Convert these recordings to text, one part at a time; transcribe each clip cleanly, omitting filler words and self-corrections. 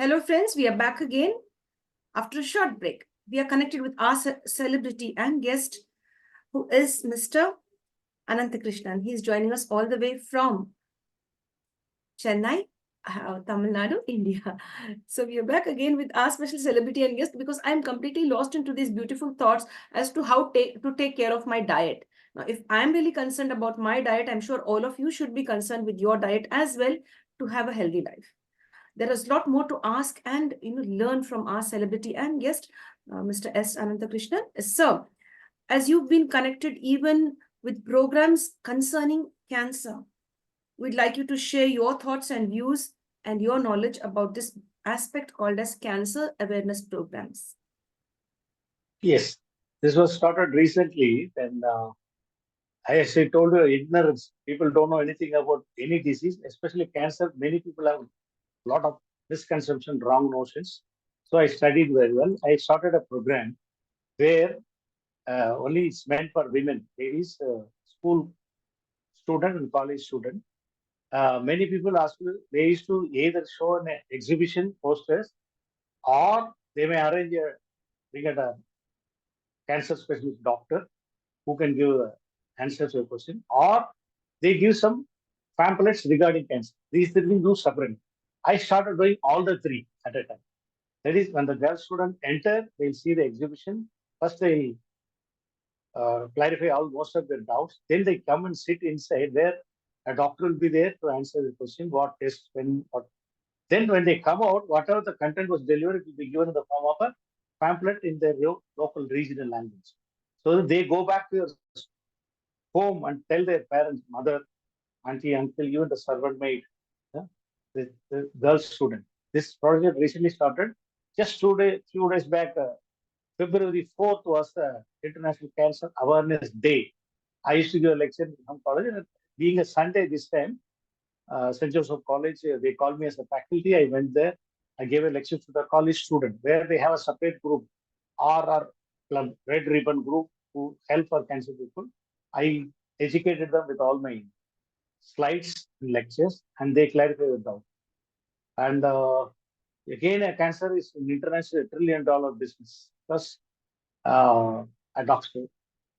Hello, friends. We are back again after a short break. We are connected with our celebrity and guest, who is Mr. Ananthakrishnan. He is joining us all the way from Chennai, Tamil Nadu, India. So we are back again with our special celebrity and guest because I'm completely lost into these beautiful thoughts as to how to take care of my diet. Now, if I'm really concerned about my diet, I'm sure all of you should be concerned with your diet as well to have a healthy life. There is a lot more to ask and learn from our celebrity and guest, Mr. S. Ananthakrishnan. Sir, as you've been connected even with programs concerning cancer, we'd like you to share your thoughts and views and your knowledge about this aspect called as cancer awareness programs. Yes, this was started recently. And as I told you, ignorance. People don't know anything about any disease, especially cancer. Many people have a lot of misconception, wrong notions. So I studied very well. I started a program where only it's meant for women, ladies, school student and college student. Many people ask me, they used to either show an exhibition posters or they may arrange a bring a cancer specialist doctor who can give answers to your question, or they give some pamphlets regarding cancer. These three do separately. I started doing all the three at a time. That is, when the girl student enter, they'll see the exhibition. First, they'll clarify all most of their doubts. Then they come and sit inside where a doctor will be there to answer the question, what test, when, what. Then when they come out, whatever the content was delivered, it will be given in the form of a pamphlet in their local regional language. So that they go back to your home and tell their parents, mother, auntie, uncle, even the servant maid, yeah, the girl student. This project recently started. Just few days back, February 4th was the International Cancer Awareness Day. I used to give a lecture in some college, and being a Sunday this time, St. Joseph College, they called me as a faculty. I went there. I gave a lecture to the college student where they have a separate group, RR Club, Red Ribbon Group, who help for cancer people. I educated them with all my slides and lectures, and they clarified the doubt. And again, cancer is an international $1 trillion business. Plus, at Oxford,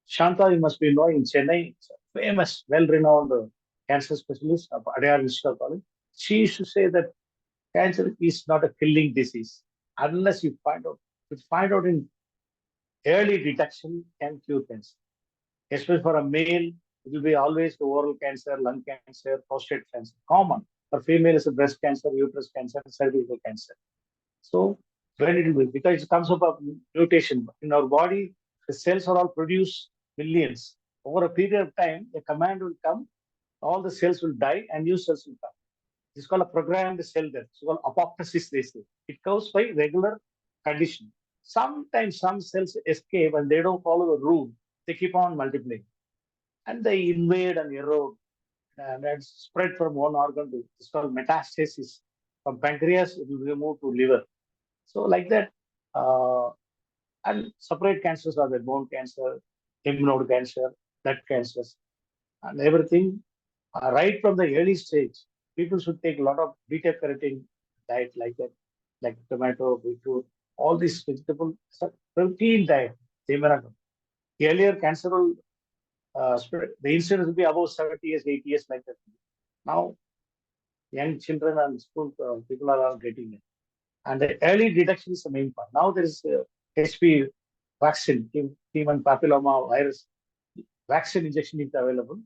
Shanta, you must be knowing in Chennai, famous, well-renowned cancer specialist of Adyar Institute College. She used to say that cancer is not a killing disease unless you find out. You find out in early detection can cure cancer. Especially for a male, it will be always the oral cancer, lung cancer, prostate cancer, common. For female, it's a breast cancer, uterus cancer, cervical cancer. So when it will be, because it comes up a mutation in our body, the cells are all produced millions. Over a period of time, a command will come, all the cells will die, and new cells will come. It's called a programmed cell death. It's called apoptosis, they say. It goes by regular condition. Sometimes some cells escape and they don't follow the rule. They keep on multiplying. And they invade and erode. And it's spread from one organ to, it's called metastasis. From pancreas, it will be moved to liver. So like that, uh, and separate cancers are the bone cancer, lymph node cancer, blood cancers, and everything. Right from the early stage, people should take a lot of beta carotene diet like that, like tomato, beetroot, all these vegetable protein diet. They may not. Earlier, cancer will spread. The incidence will be above 70 years, 80 years like that. Now, young children and school people are all getting it. And the early detection is the main part. Now there is HPV vaccine, human papilloma virus vaccine injection is available.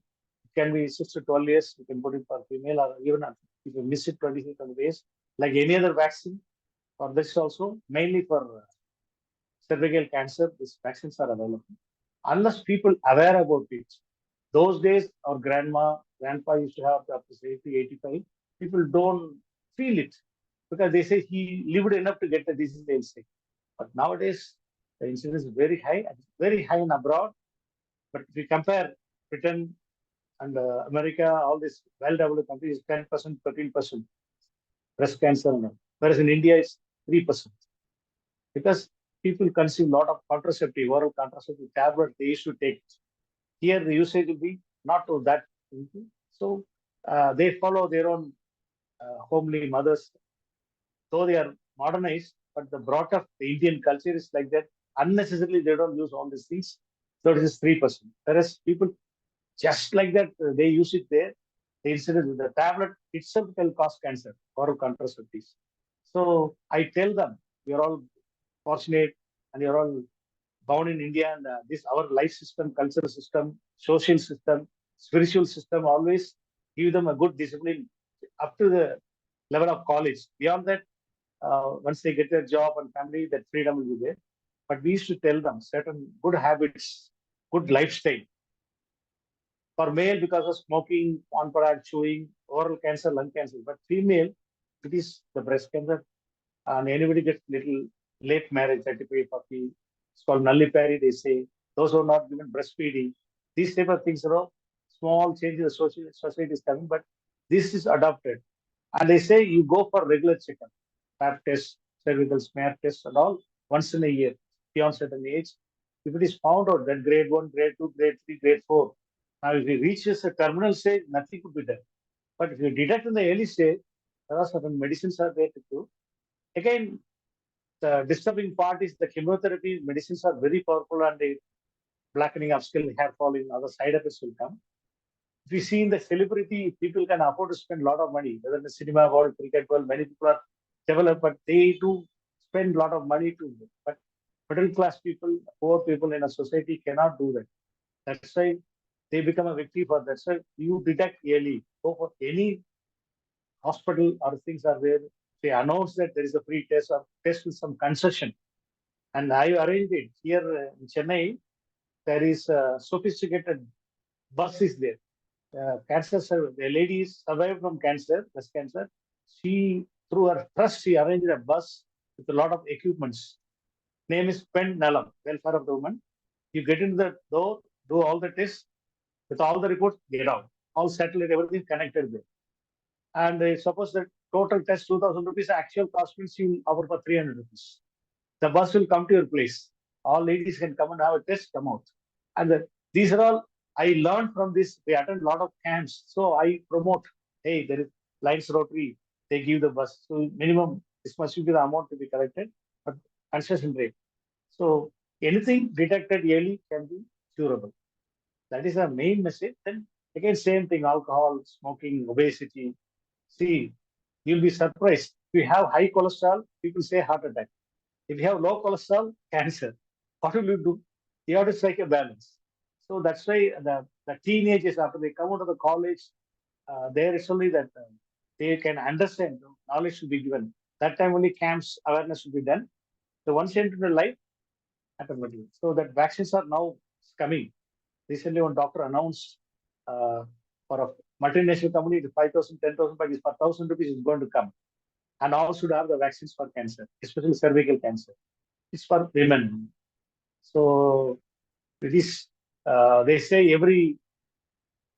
It can be 6 to 12 years. You can put it for female or even if you miss it 26 days, like any other vaccine. For this also, mainly for cervical cancer, these vaccines are available. Unless people aware about it. Those days, our grandpa used to have up to 80, 85. People don't feel it because they say he lived enough to get the disease, they'll say. But nowadays, the incidence is very high in abroad. But if we compare Britain and America, all these well-developed countries, 10%, 13% breast cancer. Whereas in India, it's 3%. Because people consume a lot of contraceptive, oral contraceptive tablet they used to take. Here, the usage will be not to that. So they follow their own homely mothers. Though they are modernized, but the brought up the Indian culture is like that. Unnecessarily, they don't use all these things. So it is 3%. Whereas people just like that, they use it there. The incident with the tablet itself can cause cancer, oral contraceptives. So I tell them, you're all fortunate and you're all born in India, and this our life system, cultural system, social system, spiritual system always give them a good discipline up to the level of college. Beyond that, once they get their job and family, that freedom will be there. But we used to tell them certain good habits, good lifestyle. For male, because of smoking, on product, chewing, oral cancer, lung cancer. But female, it is the breast cancer, and anybody gets little late marriage, 35, 40. It's called nullipary, they say. Those who are not given breastfeeding, these type of things, small changes the society is coming, but this is adopted. And they say you go for regular checkup, pap test, cervical smear test, and all once in a year, beyond certain age. If it is found out that grade 1, grade 2, grade 3, grade 4, now if it reaches a terminal stage, nothing could be done. But if you detect in the early stage, there are certain medicines are there to do. Again, the disturbing part is the chemotherapy medicines are very powerful, and the blackening of skin, hair falling, other side effects will come. If you see in the celebrity, people can afford to spend a lot of money, whether in the cinema world, cricket world, many people are developed, but they do spend a lot of money to. But middle class people, poor people in a society cannot do that. That's why they become a victim for that. So you detect early. Go for any hospital or things are there. They announce that there is a free test or test with some concession. And I arranged it here in Chennai. There is a sophisticated bus is there. The lady is survived from cancer, breast cancer. She, through her trust, she arranged a bus with a lot of equipments. Name is Pen Nalam, Welfare of the Woman. You get into the door, do all the tests, with all the reports, get out. All satellite, everything connected there. And suppose the total test 2,000 rupees, actual cost means you offer for 300 rupees. The bus will come to your place. All ladies can come and have a test, come out. And these are all I learned from this. We attend a lot of camps. So I promote, hey, there is Lions Rotary, they give the bus. So minimum, this must be the amount to be collected, but concession rate. So anything detected early can be curable. That is the main message. Then again, same thing, alcohol, smoking, obesity. See, you'll be surprised. If you have high cholesterol, people say heart attack. If you have low cholesterol, cancer. What will you do? You have to strike a balance. So that's why the teenagers, after they come out of the college, there is only that they can understand, knowledge should be given. That time only camps, awareness should be done. So once you enter the life, automatically. So that vaccines are now coming. Recently, one doctor announced for a multinational company, the 5,000, 10,000, but for 1,000 rupees is going to come. And all should have the vaccines for cancer, especially cervical cancer. It's for women. So it is, they say every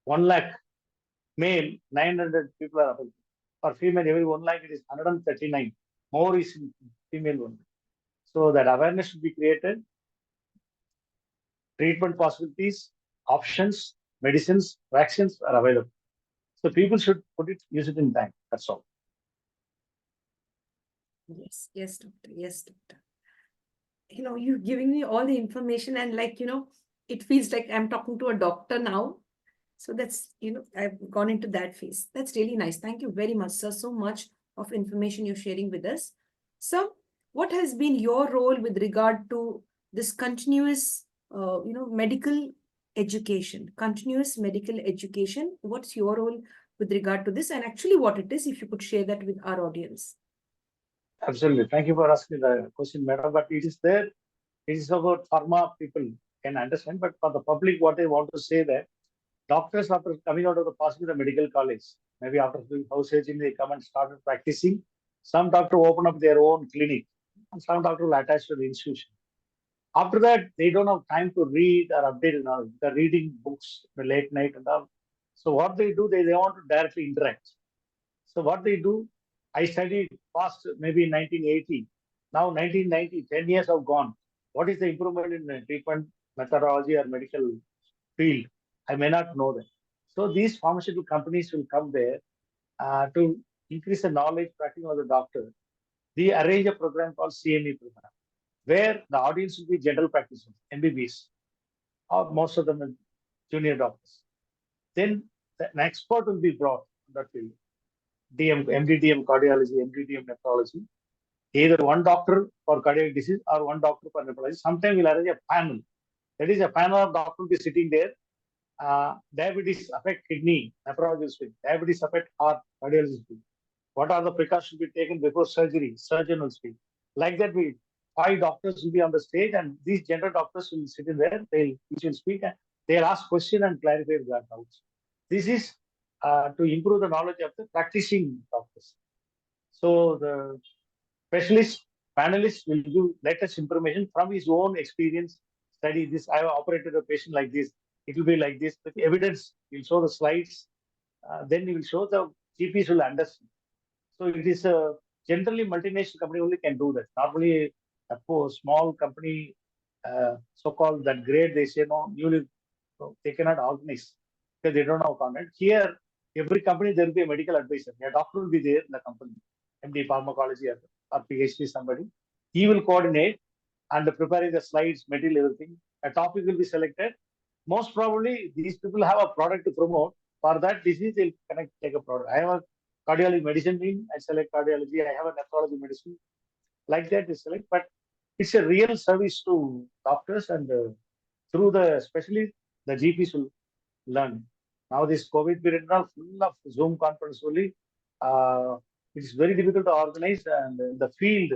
1 lakh male, 900 people are affected. For female, every 1 lakh, it is 139. More is in female only. So that awareness should be created. Treatment possibilities, options, medicines, vaccines are available. So people should use it in time. That's all. Yes, yes, doctor. Yes, doctor. You're giving me all the information, and it feels like I'm talking to a doctor now. So that's, I've gone into that phase. That's really nice. Thank you very much, sir. So much of information you're sharing with us. So what has been your role with regard to this continuous, medical education, continuous medical education? What's your role with regard to this, and actually what it is, if you could share that with our audience? Absolutely. Thank you for asking the question, madam. But it is there. It is about pharma people can understand. But for the public, what I want to say that doctors, after coming out of the possibly the medical college, maybe after doing house aging, they come and started practicing. Some doctor open up their own clinic, and some doctor will attach to the institution. After that, they don't have time to read or update knowledge. They're reading books in the late night and all. So what they do, they want to directly interact. So what they do, I studied past maybe 1980. Now 1990, 10 years have gone. What is the improvement in treatment methodology or medical field? I may not know that. So these pharmaceutical companies will come there to increase the knowledge, practicing of the doctor. we arrange a program called CME program, where the audience will be general practitioners, MBBS, or most of them are junior doctors. Then an expert will be brought in that field, MDDM cardiology, MDDM nephrology, either one doctor for cardiac disease or one doctor for nephrology. Sometimes we'll arrange a panel. That is, a panel of doctors will be sitting there. Diabetes affect kidney, nephrologist will. Diabetes affect heart, cardiologist will. What are the precautions to be taken before surgery? Surgeon will speak. Like that, we 5 doctors will be on the stage, and these general doctors will sit in there. Each will speak, and they'll ask questions and clarify their doubts. This is to improve the knowledge of the practicing doctors. So the specialist panelist will give latest information from his own experience. Study this. I have operated a patient like this. It will be like this with evidence. He'll show the slides. Then he will show the GPs will understand. So it is generally multinational company only can do that. Normally, a small company, so-called that grade, they say no, they cannot organize because they don't have content. Here, every company there will be a medical advisor. A doctor will be there in the company, MD pharmacology or PhD somebody. He will coordinate and preparing the slides, material, everything. A topic will be selected. Most probably, these people have a product to promote. For that disease, they'll take a product. I have a cardiology medicine team. I select cardiology. I have a nephrology medicine. Like that, they select. But it's a real service to doctors, and through especially the GPs will learn. Now this COVID period now full of Zoom conference only. It's very difficult to organize, and in the field,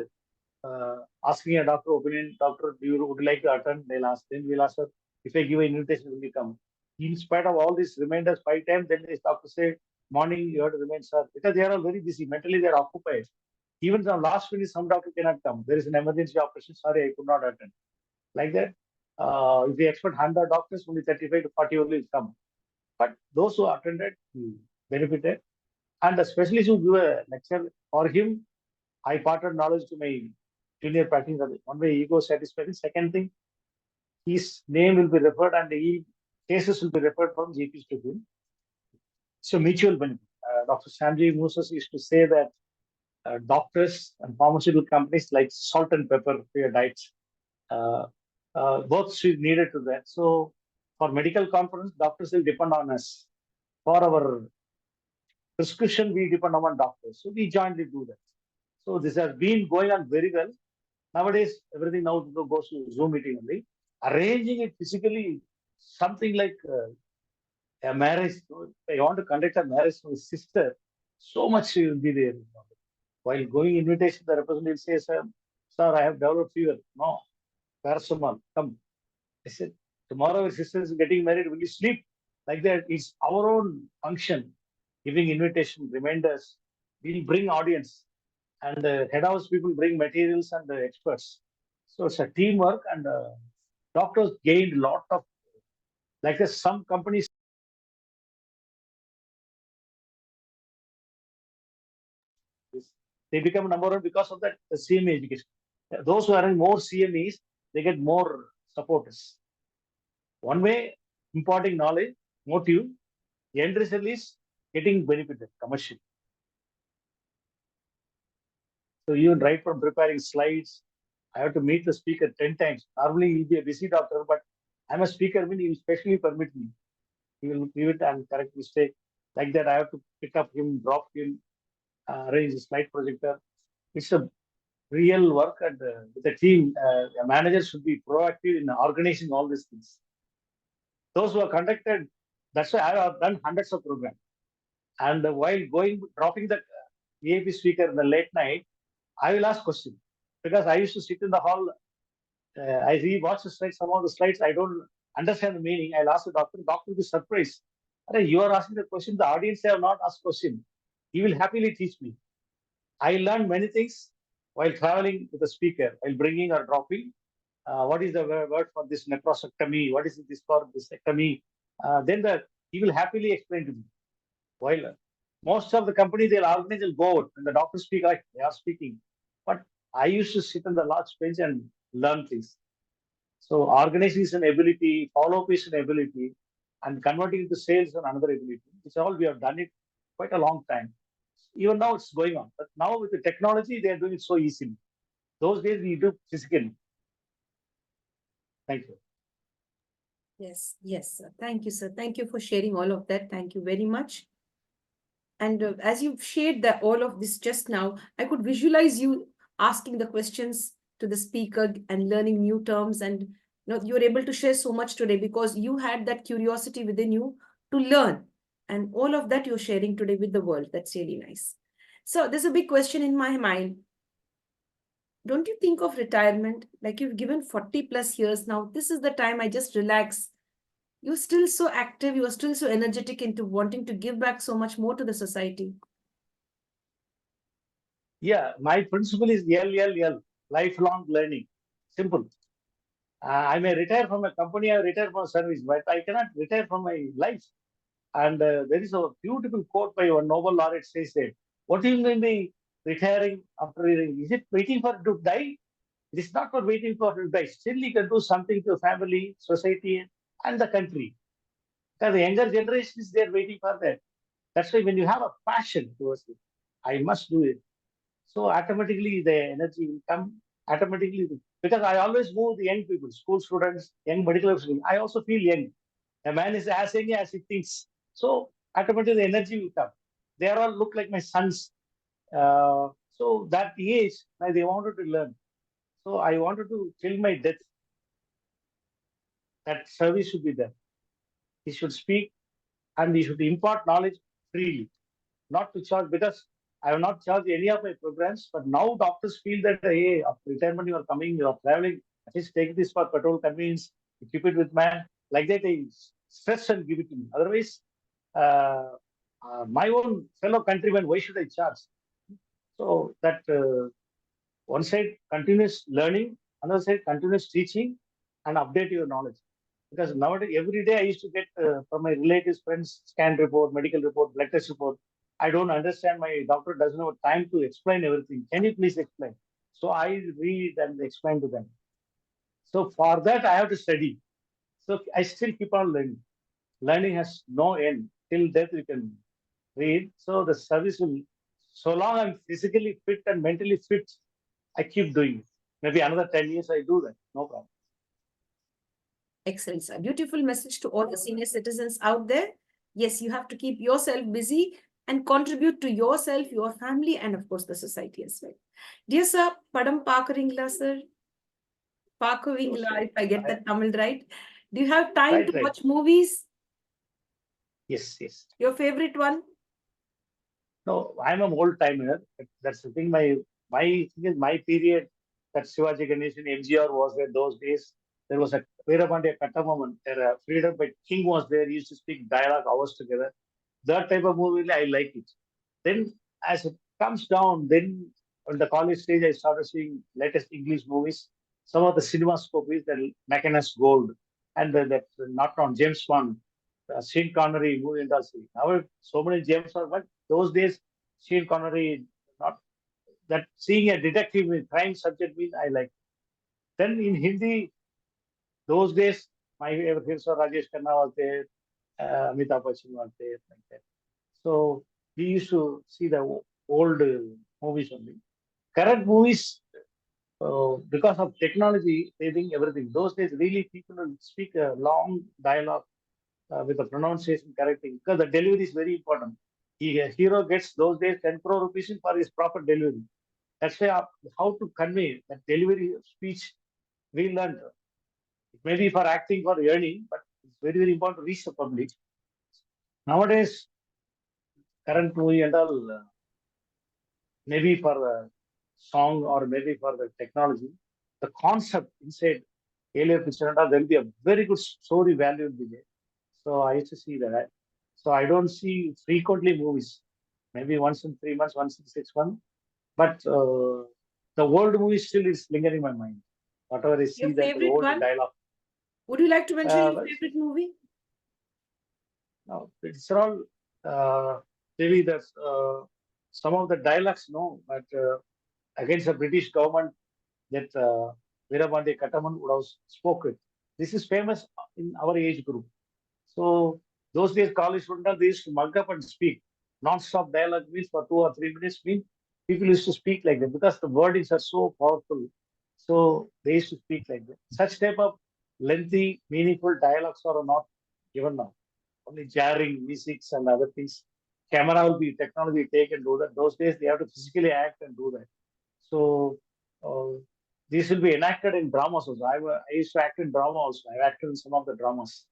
asking a doctor opinion, doctor, would you like to attend? They'll ask. Then we'll ask her, if I give an invitation, will you come? In spite of all these reminders 5 times, then this doctor say, morning you have to remain, sir, because they are all very busy. Mentally, they are occupied. Even from last minute, some doctor cannot come. There is an emergency operation. Sorry, I could not attend. Like that, if we expect 100 doctors, only 35 to 40 only will come. But those who attended benefited. And the specialist who give a lecture, for him, I imparted knowledge to my junior practitioner. One way, ego satisfaction. Second thing, his name will be referred, and cases will be referred from GPs to him. So mutual benefit. Dr. Sanjay Moses used to say that doctors and pharmaceutical companies like salt and pepper for your diets. Both is needed to that. So for medical conference, doctors will depend on us. For our prescription, we depend on doctors. So we jointly do that. So this has been going on very well. Nowadays, everything now goes to Zoom meeting only. Arranging it physically, something like a marriage. If I want to conduct a marriage for his sister, so much will be there. While going invitation, the representative says, sir, I have developed fever. No, paracetamol, come. I said, tomorrow your sister is getting married, will you sleep? Like that, it's our own function, giving invitation, reminders. We'll bring audience, and head house people bring materials and experts. So it's a teamwork, and doctors gained a lot of, like some companies, they become number one because of that CME education. Those who are in more CMEs, they get more supporters. One way, imparting knowledge, motive, the end result is getting benefited commercially. So even right from preparing slides, I have to meet the speaker 10 times. Normally he'll be a busy doctor, but I'm a speaker, he will specially permit me. He will give it and correct mistake. Like that, I have to pick up him, drop him, arrange a slide projector. It's a real work, and with the team, a manager should be proactive in organizing all these things. Those who are conducted, that's why I have done hundreds of programs. And while dropping the EAP speaker in the late night, I will ask questions, because I used to sit in the hall. I watch the slides. Some of the slides I don't understand the meaning. I'll ask the doctor. The doctor will be surprised. You are asking the question. The audience have not asked question. He will happily teach me. I learned many things while traveling with the speaker, while bringing or dropping. What is the word for this nephrostomy? What is this for disectomy? Then he will happily explain to me. While most of the companies, they'll organize, they'll go out. When the doctors speak, like they are speaking. But I used to sit on the large bench and learn things. So organization ability, follow-up is an ability, and converting into sales is another ability. It's all we have done it quite a long time. Even now it's going on. But now with the technology, they are doing it so easily. Those days we do physically. Thank you. Yes, yes, sir. Thank you, sir. Thank you for sharing all of that. Thank you very much. And as you've shared that all of this just now, I could visualize you asking the questions to the speaker and learning new terms. And you're able to share so much today because you had that curiosity within you to learn. And all of that you're sharing today with the world. That's really nice. So there's a big question in my mind. Don't you think of retirement? Like you've given 40 plus years now. This is the time I just relax. You're still so active. You are still so energetic into wanting to give back so much more to the society. Yeah, my principle is LLL, lifelong learning. Simple. I may retire from a company, I retire from a service, but I cannot retire from my life. And there is a beautiful quote by one Nobel laureate says that, what do you mean by retiring after retiring? Is it waiting for to die? It is not for waiting for to die. Still, you can do something to family, society, and the country. Because the younger generation is there waiting for that. That's why when you have a passion towards it, I must do it. So automatically the energy will come automatically because I always move the young people, school students, young medical students. I also feel young. A man is as young as he thinks. So automatically the energy will come. They are all look like my sons. So that age, they wanted to learn. So I wanted to till my death that service should be there. He should speak and he should impart knowledge freely, not to charge because I have not charged any of my programs. But now doctors feel that hey, after retirement you are coming, you are traveling. At least take this for petrol convenience. Keep it with man like that. I stress and give it to me. Otherwise, uh, my own fellow countrymen, why should I charge? So that one side continuous learning, another side continuous teaching, and update your knowledge. Because nowadays, every day I used to get from my relatives, friends, scan report, medical report, blood test report. I don't understand. My doctor doesn't have time to explain everything. Can you please explain? So I read and explain to them. So for that, I have to study. So I still keep on learning. Learning has no end. Till death, you can read. So the service will, so long I'm physically fit and mentally fit, I keep doing it. Maybe another 10 years I do that. No problem. Excellent, sir. Beautiful message to all the senior citizens out there. Yes, you have to keep yourself busy and contribute to yourself, your family, and of course the society as well. Dear sir, Padam Pakaringla, sir. Pakavingla, if I get that Tamil right. Do you have time to watch movies? Yes, yes. Your favorite one? No, I'm an old timer. That's the thing. My thing is my period that Shivaji Ganesan MGR was there those days. There was a Veerapandiya Kattamaman, where Freedom by King was there. He used to speak dialogue hours together. That type of movie, I like it. Then as it comes down, then on the college stage, I started seeing latest English movies. Some of the cinemascope is the Mackinus Gold and that not on James Bond, Sean Connery movie industry. Now so many James Bond, but those days Sean Connery not that seeing a detective with crime subject means I like. Then in Hindi, those days my favorite heroes were Rajesh Khanna was there, Amitabh Bachchan was there, like that. So we used to see the old movies only. Current movies, because of technology, they think everything. Those days, really, people will speak a long dialogue with the pronunciation correcting because the delivery is very important. A hero gets those days 10 crore rupees for his proper delivery. That's why how to convey that delivery of speech we learned. It may be for acting, for earning, but it's very, very important to reach the public. Nowadays, current movie and all, maybe for the song or maybe for the technology, the concept inside earlier picture and all, there will be a very good story value will be there. So I used to see that. So I don't see frequently movies. Maybe once in 3 months, once in 6 months. But the old movie still is lingering in my mind. Whatever I see Your that the favorite old one? dialogue. Would you like to mention your Well, favorite movie? no, it's all maybe that's some of the dialogues, no, but against the British government that Veerapandiya Kattaman would have spoken. This is famous in our age group. So those days, college students, they used to mug up and speak. non-stop dialogue means for 2 or 3 minutes means people used to speak like that because the wordings are so powerful. So they used to speak like that. Such type of lengthy, meaningful dialogues are not given now. Only jarring musics and other things. Camera will be technology take and do that. Those days they have to physically act and do that. So these will be enacted in dramas also. I used to act in drama also. I acted in some of the dramas.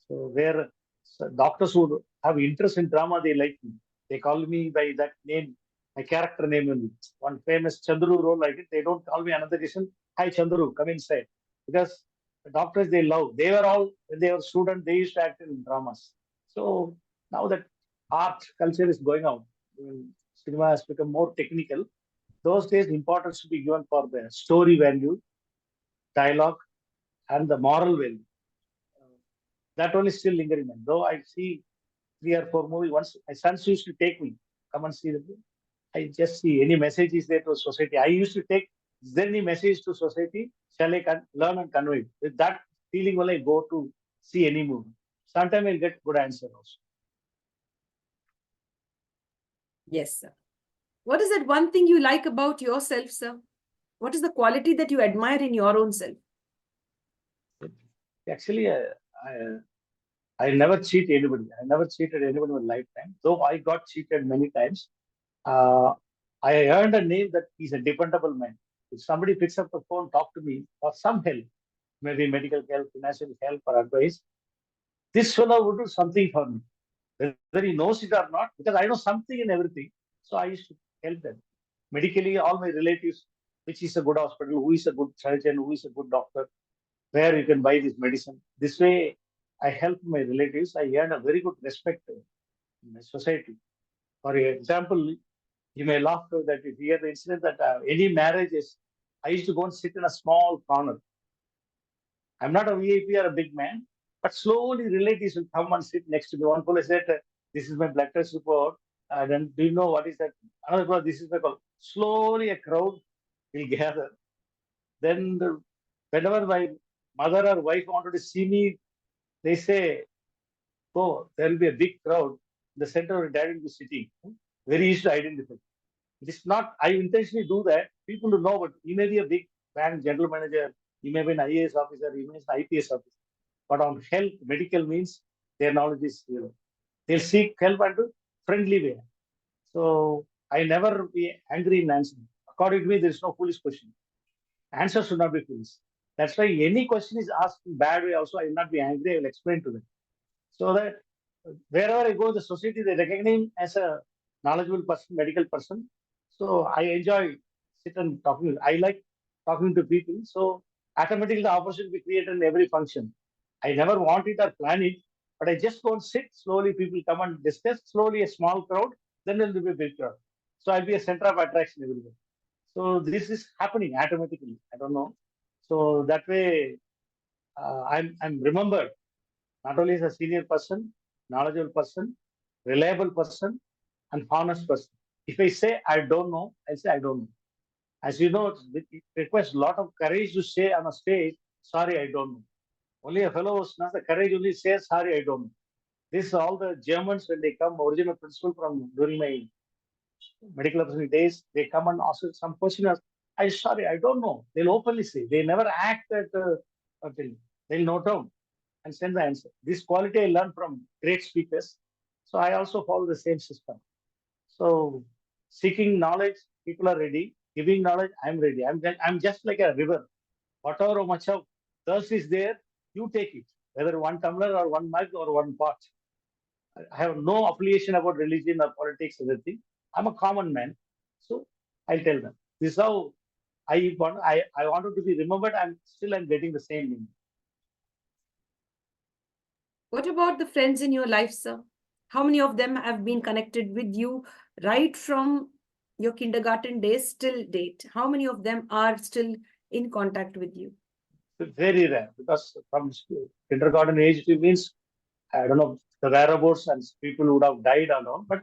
So where doctors who have interest in drama, they like me. They call me by that name, my character name. Only. One famous Chandru role like it. They don't call me Ananthakrishnan. Hi Chandru, come inside. Because the doctors they love. They were all when they were students, they used to act in dramas. So now that art culture is going out, cinema has become more technical. Those days, importance should be given for the story value, dialogue, and the moral value. That one is still lingering. Though I see 3 or 4 movies, once my sons used to take me, come and see them. I just see any message is there to society. I used to take, is there any message to society? Shall I learn and convey it? With that feeling, will I go to see any movie? Sometimes I'll get good answer also. Yes, sir. What is that one thing you like about yourself, sir? What is the quality that you admire in your own self? Actually, I never cheat anybody. I never cheated anybody in my lifetime. Though I got cheated many times. I earned a name that he's a dependable man. If somebody picks up the phone, talk to me for some help, maybe medical help, financial help, or advice, this fellow would do something for me. Whether he knows it or not, because I know something in everything. So I used to help them. Medically, all my relatives, which is a good hospital, who is a good surgeon, who is a good doctor, where you can buy this medicine. This way, I help my relatives. I earn a very good respect in my society. For example, you may laugh that if you hear the incident that any marriage is, I used to go and sit in a small corner. I'm not a VIP or a big man, but slowly relatives will come and sit next to me. One fellow said, "This is my blood test report. Then do you know what is that?" Another fellow, "This is my call." Slowly a crowd will gather. Then whenever my mother or wife wanted to see me, they say, "Oh, there will be a big crowd. In the center of dad will be sitting." Very easy to identify. It is not, I intentionally do that. People to know, but he may be a big bank general manager, he may be an IAS officer, he may be an IPS officer. But on health, medical means their knowledge is zero. They'll seek help and do friendly way. So I never be angry in answering. According to me, there is no foolish question. Answer should not be foolish. That's why any question is asked in bad way also, I will not be angry, I will explain to them. So that wherever I go in the society, they recognize me as a knowledgeable person, medical person. So I enjoy sit and talking. I like talking to people. So automatically the opportunity created in every function. I never want it or plan it, but I just go and sit. Slowly people come and discuss. Slowly a small crowd, then there will be a big crowd. So I'll be a center of attraction everywhere. So this is happening automatically. I don't know. So that way, I'm remembered not only as a senior person, knowledgeable person, reliable person, and honest person. If I say I don't know, I say I don't know. As you know, it requires a lot of courage to say on a stage, sorry, I don't know. Only a fellow who's not the courage only says, sorry, I don't know. This is all the Germans when they come, original principal from during my medical officer days, they come and ask some question. I sorry, I don't know. They'll openly say. They never act at thing. They'll note down and send the answer. This quality I learned from great speakers. So I also follow the same system. So seeking knowledge, people are ready. Giving knowledge, I'm ready. I'm just like a river. Whatever much of thirst is there, you take it. Whether one tumbler or one mug or one pot. I have no affiliation about religion or politics, anything. I'm a common man. So I'll tell them. This is how I wanted to be remembered. I'm getting the same name. What about the friends in your life, sir? How many of them have been connected with you right from your kindergarten days till date? How many of them are still in contact with you? Very rare because from kindergarten age it means I don't know the whereabouts and people would have died or not. But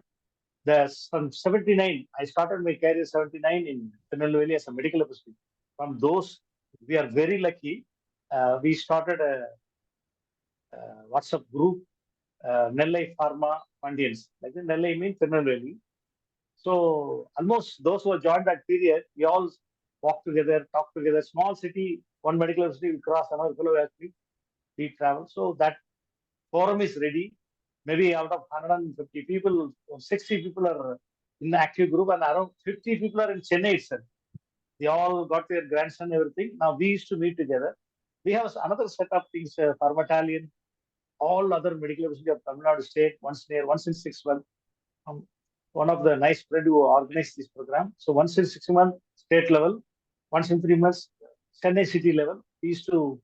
from 79, I started my career 79 in Tirunelveli as a medical officer. From those, we are very lucky. We started a WhatsApp group Nellai Pharma Pandians. Like Nellai means Tirunelveli. So almost those who joined that period, we all walk together, talk together. Small city, one medical university, we cross another fellow university, we travel. So that forum is ready. Maybe out of 150 people, 60 people are in the active group, and around 50 people are in Chennai itself. They all got their grandson, everything. Now we used to meet together. We have another set of things, Pharmatalian, all other medical university of Tamil Nadu state, once in 6 months. Um, one of the nice friend who organized this program. So once in 6 months, state level, once in 3 months, Chennai city level. We used to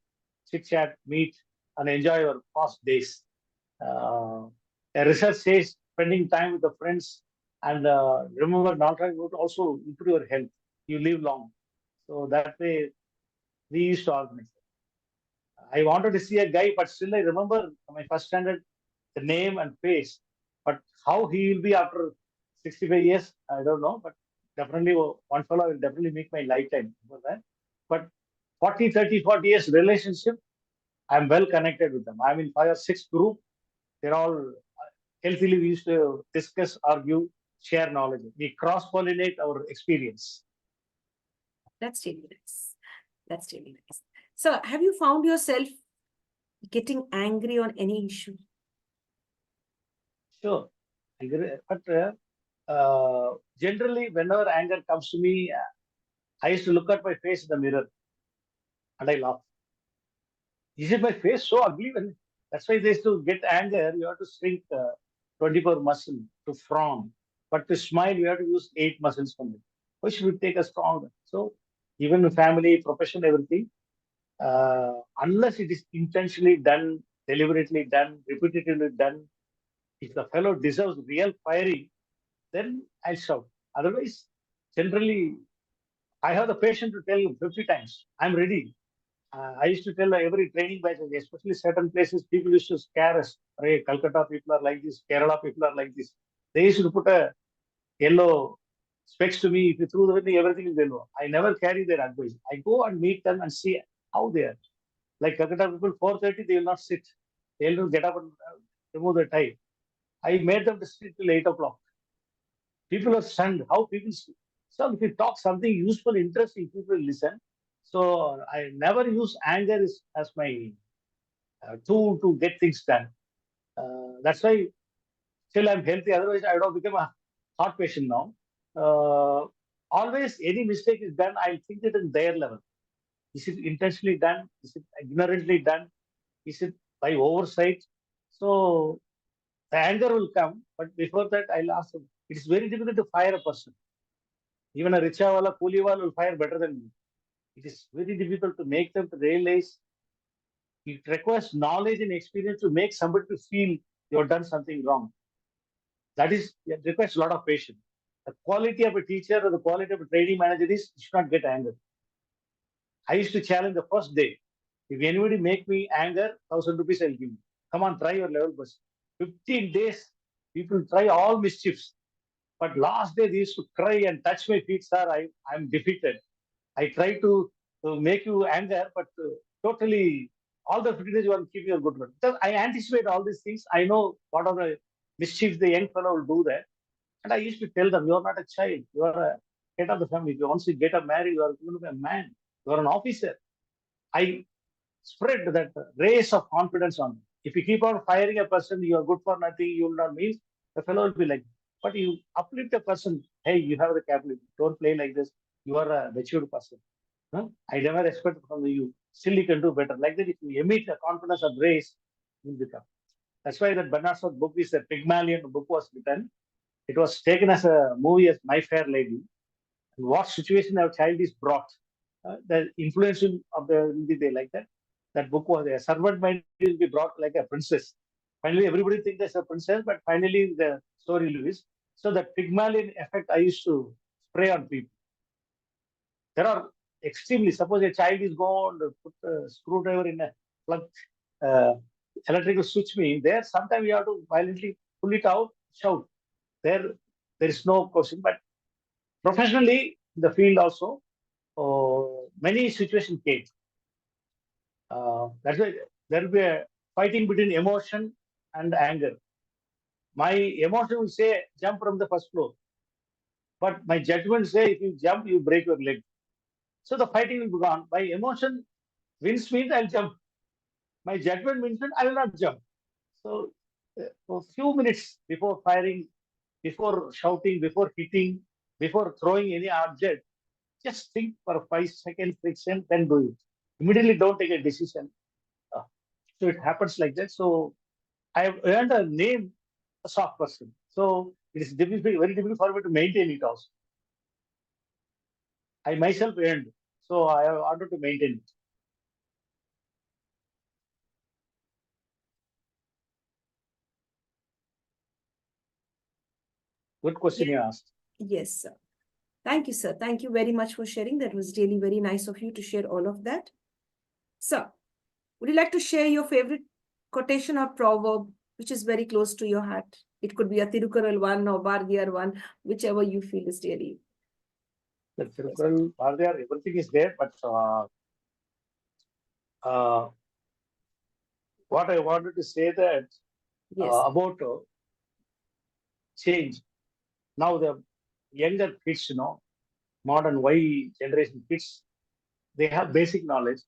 chit chat, meet, and enjoy our past days. A research says spending time with the friends and remember not would also improve your health. You live long. So that way we used to organize. I wanted to see a guy, but still I remember my first standard, the name and face. But how he will be after 65 years, I don't know. But definitely one fellow will definitely make my lifetime for that. But 40, 30, 40 years relationship, I'm well connected with them. I'm in 5 or 6 group. They're all healthily, we used to discuss, argue, share knowledge. We cross-pollinate our experience. That's really nice. That's really nice. So have you found yourself getting angry on any issue? Sure. But generally, whenever anger comes to me, I used to look at my face in the mirror and I laugh. Is it my face so ugly? That's why they used to get anger. You have to shrink 24 muscle to frown. But to smile, you have to use 8 muscles from it. Why should we take a strong? So even family, profession, everything, unless it is intentionally done, deliberately done, repetitively done, if the fellow deserves real firing, then I'll shout. Otherwise, generally, I have the patience to tell you 50 times, I'm ready. I used to tell every training batch, especially certain places, people used to scare us. Hey, Calcutta people are like this, Kerala people are like this. They used to put a yellow specs to me. If you threw the thing, everything is yellow. I never carry their advice. I go and meet them and see how they are. Like Calcutta people, 4:30, they will not sit. They'll get up and remove the tie. I made them to sit till 8 o'clock. People are stunned. How people. So if you talk something useful, interesting, people listen. So I never use anger as my tool to get things done. That's why still I'm healthy. Otherwise, I would have become a heart patient now. Always, any mistake is done, I'll think it in their level. Is it intentionally done? Is it ignorantly done? Is it by oversight? So the anger will come, but before that, I'll ask them. It is very difficult to fire a person. Even a richawala, cooliwala will fire better than me. It is very difficult to make them to realize. It requires knowledge and experience to make somebody to feel you have done something wrong. That is, it requires a lot of patience. The quality of a teacher or the quality of a training manager is you should not get anger. I used to challenge the first day. If anybody make me anger, 1,000 rupees I'll give you. Come on, try your level best. 15 days, people try all mischiefs. But last day they used to cry and touch my feet, sir. I'm defeated. I try to make you anger, but totally all the 15 days you want to keep your good one. Because I anticipate all these things. I know what are the mischiefs the young fellow will do there. And I used to tell them, you are not a child. You are a head of the family. If you once you get up married, you are going to be a man. You are an officer. I spread that race of confidence on them. If you keep on firing a person, you are good for nothing, you will not mean the fellow will be like, but you uplift a person, hey, you have the capability. Don't play like this. You are a matured person. Huh? I never expect from you. Still, you can do better. Like that, if you emit a confidence of race, you will become. That's why that Bernard Shaw's book is a Pygmalion book was written. It was taken as a movie as My Fair Lady. And what situation our child is brought, the influence of the will be there like that. That book was a servant mind will be brought like a princess. Finally, everybody thinks there's a princess, but finally the story is. So the Pygmalion effect I used to spray on people. There are extremely, suppose a child is gone, put a screwdriver in a plug, uh, electrical switch mean there, sometimes you have to violently pull it out, shout. There is no question. But professionally, in the field also, many situations came. That's why there will be a fighting between emotion and anger. My emotion will say, jump from the first floor. But my judgment say, if you jump, you break your leg. So the fighting will be gone. My emotion wins means I'll jump. My judgment means that I will not jump. So a few minutes before firing, before shouting, before hitting, before throwing any object, just think for 5 seconds, friction, then do it. Immediately don't take a decision. Uh, So it happens like that. So I have earned a name, a soft person. So it is very difficult for me to maintain it also. I myself earned. So I have ordered to maintain it. Good question you asked. Yes, sir. Thank you, sir. Thank you very much for sharing. That was really very nice of you to share all of that. Sir, would you like to share your favorite quotation or proverb, which is very close to your heart? It could be a Tirukural one or Bardiyar one, whichever you feel is really. The Tirukkural, Bardiyar, everything is there, but what I wanted to say that Yes. about change. Now the younger kids, modern Y generation kids, they have basic knowledge,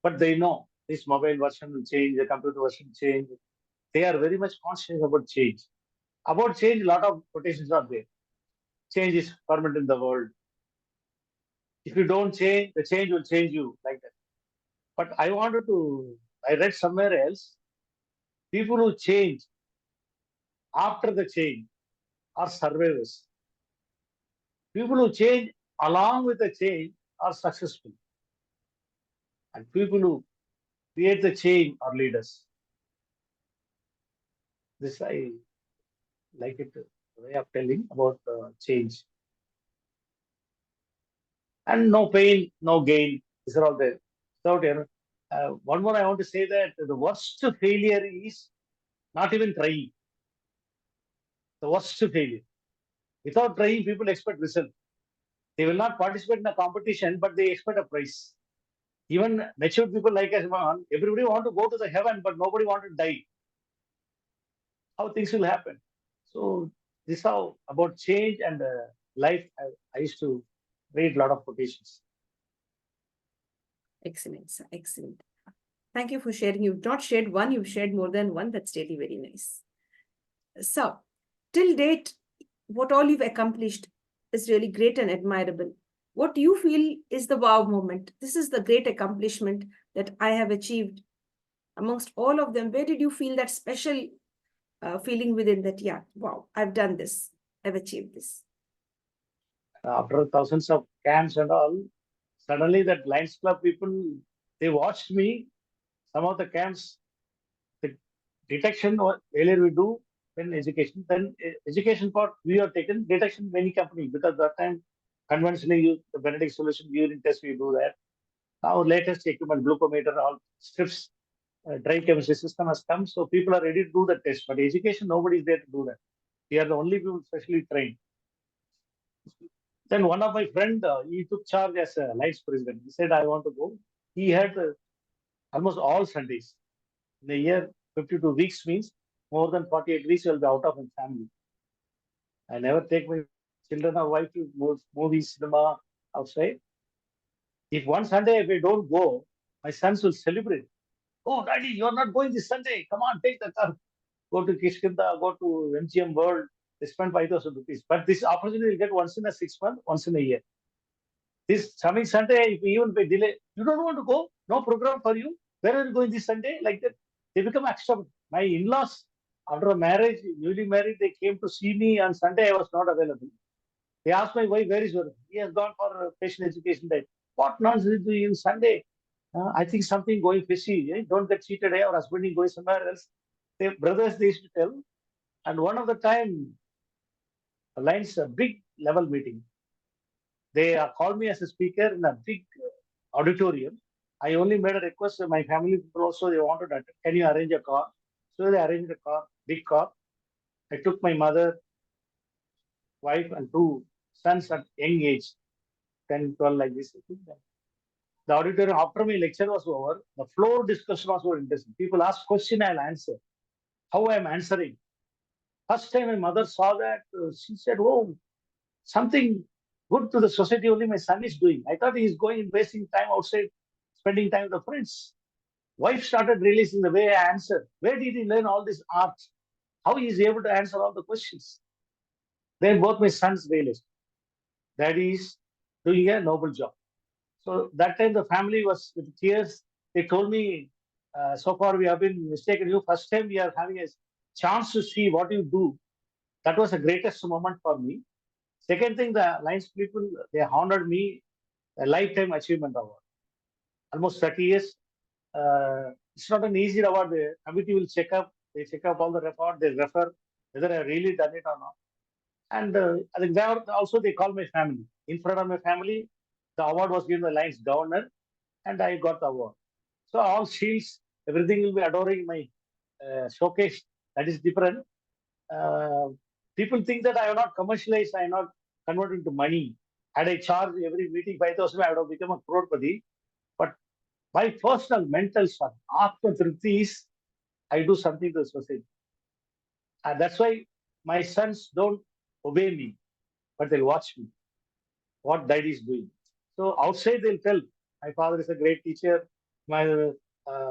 but they know this mobile version will change, the computer version will change. They are very much conscious about change. About change, a lot of quotations are there. Change is permanent in the world. If you don't change, the change will change you, like that. But I read somewhere else, people who change after the change are survivors. People who change along with the change are successful. And people who create the change are leaders. This I like it, way of telling about change. And no pain, no gain. These are all there. So, one more I want to say that the worst failure is not even trying. The worst failure. Without trying, people expect result. They will not participate in a competition, but they expect a prize. Even mature people like us, everybody want to go to the heaven, but nobody want to die. How things will happen. So this how about change and life. I used to read a lot of quotations. Excellent, sir. Excellent. Thank you for sharing. You've not shared one, you've shared more than one. That's really very nice. So, till date, what all you've accomplished is really great and admirable. What do you feel is the wow moment? This is the great accomplishment that I have achieved. Amongst all of them, where did you feel that special feeling within that? Yeah, wow, I've done this. I've achieved this. After thousands of camps and all, suddenly that Lions Club people, they watched me. Some of the camps, the detection earlier we do, then education. Then education part we have taken, detection many companies, because that time conventionally use the Benedict solution urine test, we do that. Now latest equipment, glucometer, all strips, dry chemistry system has come. So people are ready to do the test. But education, nobody is there to do that. We are the only people specially trained. Then one of my friend, he took charge as a Lions president. He said, I want to go. He had almost all Sundays. In a year, 52 weeks means more than 48 weeks will be out of his family. I never take my children or wife to movies, cinema, outside. If one Sunday, if I don't go, my sons will celebrate. Oh, daddy, you're not going this Sunday. Come on, take the car. Go to Kishkinda, go to MGM World. They spend 5,000 rupees. But this opportunity you get once in a 6 month, once in a year. This coming Sunday, if even by delay, you don't want to go, no program for you. Where are you going this Sunday? Like that, they become extra. My in-laws, after a marriage, newly married, they came to see me on Sunday. I was not available. They asked my wife, where is your? He has gone for patient education day. What nonsense do you on Sunday? I think something going fishy. Eh? Don't get cheated. Eh? Or husband is going somewhere else. Their brothers, they used to tell. And one of the time, Lions a big level meeting. They called me as a speaker in a big auditorium. I only made a request to my family people also, they wanted to, can you arrange a car? So they arranged a car, big car. I took my mother, wife, and two sons at young age, 10, 12, like this. The auditorium, after my lecture was over, the floor discussion was very interesting. People ask question, I'll answer. how I am answering. First time my mother saw that, she said, "Oh, something good to the society only my son is doing. I thought he is going and wasting time outside, spending time with the friends." Wife started realizing the way I answer. Where did he learn all this art? How he is able to answer all the questions? Then both my sons realized that he is doing a noble job. So that time the family was with tears. They told me, so far we have been mistaken you. First time we are having a chance to see what you do. That was the greatest moment for me. Second thing, the Alliance people, they honored me a lifetime achievement award. Almost 30 years. It's not an easy award. The committee will check up. They check up all the record. They refer whether I really done it or not. And I think also they call my family. In front of my family, the award was given to the Alliance governor, and I got the award. So all shields, everything will be adoring my showcase. That is different. Uh, People think that I have not commercialized, I have not converted into money. Had I charged every meeting 5,000, I would have become a crorepati. But my personal mental stuff, Atma Tripti is I do something to the society. And that's why my sons don't obey me, but they'll watch me, what daddy is doing. So outside they'll tell, my father is a great teacher, my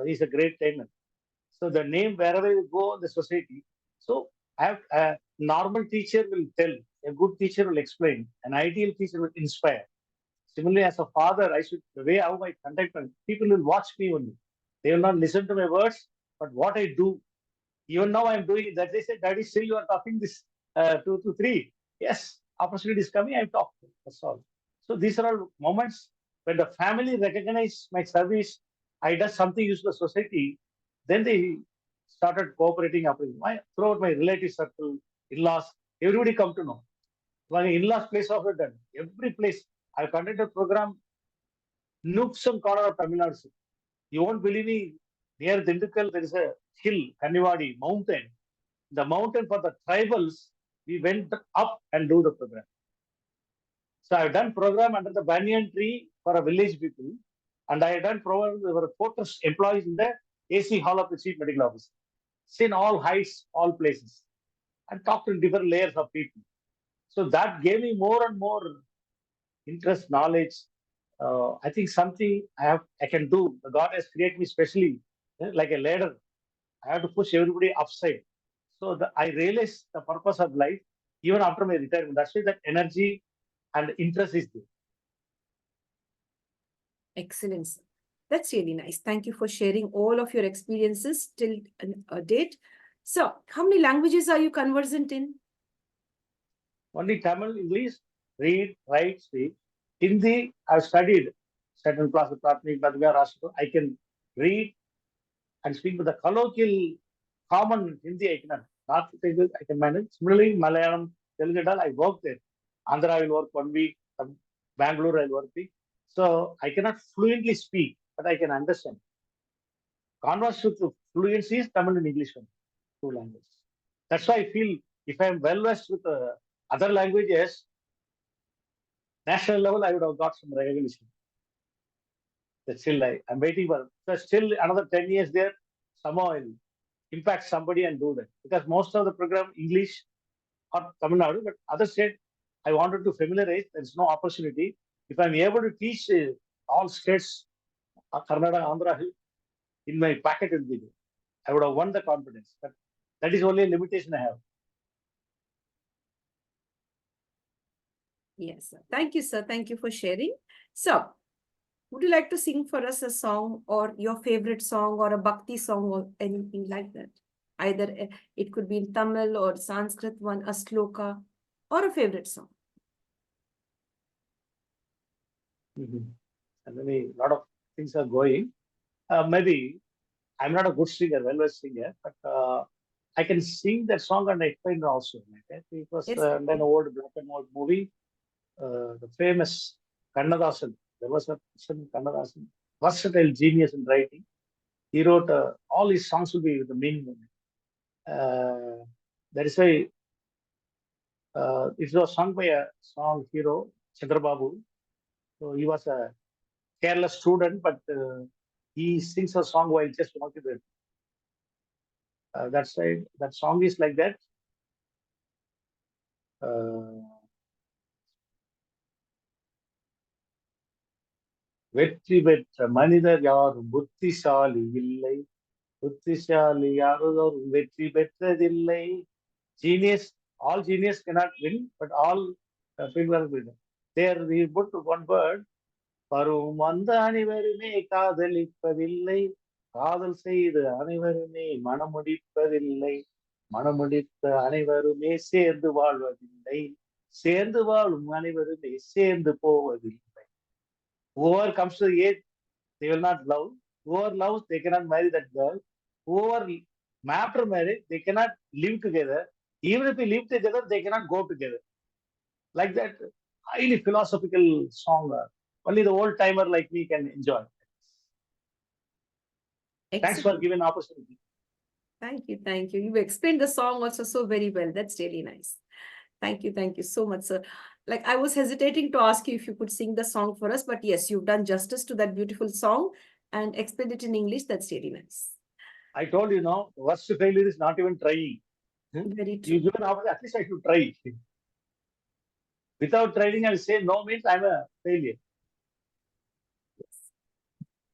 he's a great trainer. So the name wherever you go in the society. So I have a normal teacher will tell, a good teacher will explain, an ideal teacher will inspire. Similarly, as a father, I should the way how I conduct people will watch me only. They will not listen to my words, but what I do. Even now I'm doing that. They say, Daddy, still you are talking this 2 to 3. Yes, opportunity is coming, I'm talking. That's all. So these are all moments when the family recognize my service, I done something useful to the society, then they started cooperating up throughout my relative circle, in-laws, everybody come to know. My in-laws place of it done. Every place. I've conducted a program, nooks and corner of Tamil Nadu. You won't believe me, near Dindigul, there is a hill, Kannivadi, mountain. The mountain for the tribals, we went up and do the program. So I've done program under the banyan tree for a village people, and I have done program for porters employees in the AC hall of the chief medical officer. Seen all heights, all places, and talked to different layers of people. So that gave me more and more interest, knowledge. I think something I can do. God has created me specially like a ladder. I have to push everybody upside. So I realized the purpose of life even after my retirement. That's why that energy and interest is there. Excellent, sir. That's really nice. Thank you for sharing all of your experiences till a date. So, how many languages are you conversant in? Only Tamil, English, read, write, speak. Hindi, I've studied certain class of Pratmik, Madhya, Rashtra. I can read and speak with the colloquial, common Hindi I cannot. Not English, I can manage. Similarly, Malayalam, Telugu, I work there. Andhra, I will work 1 week. Bangalore, I'll work week. So I cannot fluently speak, but I can understand. Converse with fluency is Tamil and English, two languages. That's why I feel if I'm well versed with other languages, national level, I would have got some recognition. But still, I'm waiting for. So still another 10 years there. Somehow I'll impact somebody and do that. Because most of the program English or Tamil Nadu, but other state, I wanted to familiarize. There's no opportunity. If I'm able to teach all states, Karnataka, Andhra, in my packet will be there. I would have won the confidence. But that is only a limitation I have. Yes, sir. Thank you, sir. Thank you for sharing. So, would you like to sing for us a song or your favorite song or a bhakti song or anything like that? Either it could be in Tamil or Sanskrit one, a sloka, or a favorite song. And then a lot of things are going. Maybe I'm not a good singer, well-versed singer, but I can sing that song and explain also. Okay? It was Yes. an old black and white movie, the famous Kannadasan. There was a person, Kannadasan, versatile genius in writing. He wrote all his songs will be with the meaning. That is why it was sung by a song hero, Chandrababu. So he was a careless student, but he sings a song while just walking there. That song is like that. வெற்றி பெற்ற மனிதர் யாரும் புத்திசாலி இல்லை, புத்திசாலி யாரும் வெற்றி பெற்றதில்லை. Genius, all genius cannot win, but all people are winning. There we put one word, பருவம் வந்த அனைவருமே காதலிப்பதில்லை, காதல் செய்து அனைவருமே மனமுடிப்பதில்லை, மனமுடித்த அனைவருமே சேர்ந்து வாழ்வதில்லை, சேர்ந்து வாழும் அனைவருமே சேர்ந்து போவதில்லை. Whoever comes to the age, they will not love. Whoever loves, they cannot marry that girl. Whoever after marriage, they cannot live together. Even if they live together, they cannot go together. Like that, highly philosophical song. Only the old timer like me can enjoy. Thanks for Excellent. giving opportunity. Thank you. Thank you. You explained the song also so very well. That's really nice. Thank you. Thank you so much, sir. Like I was hesitating to ask you if you could sing the song for us, but yes, you've done justice to that beautiful song and explained it in English. That's really nice. I told you now, worst failure is not even trying. Very You true. give an opportunity, at least I should try. Without trying, I will say no means I'm a failure.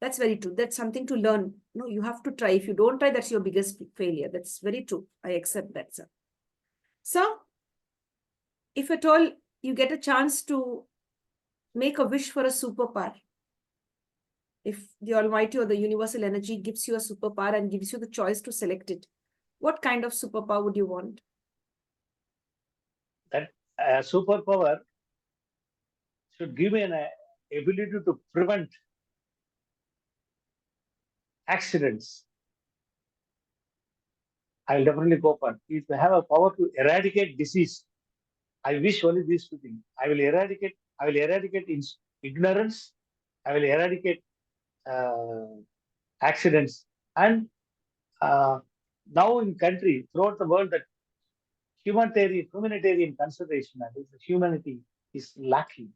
That's very true. That's something to learn. No, you have to try. If you don't try, that's your biggest failure. That's very true. I accept that, sir. So, if at all you get a chance to make a wish for a superpower, if the Almighty or the universal energy gives you a superpower and gives you the choice to select it, what kind of superpower would you want? That superpower should give me an ability to prevent accidents. I'll definitely go for it. If I have a power to eradicate disease, I wish only these two things. I will eradicate ignorance. I will eradicate accidents. And now in country, throughout the world, that humanitarian consideration and humanity is lacking.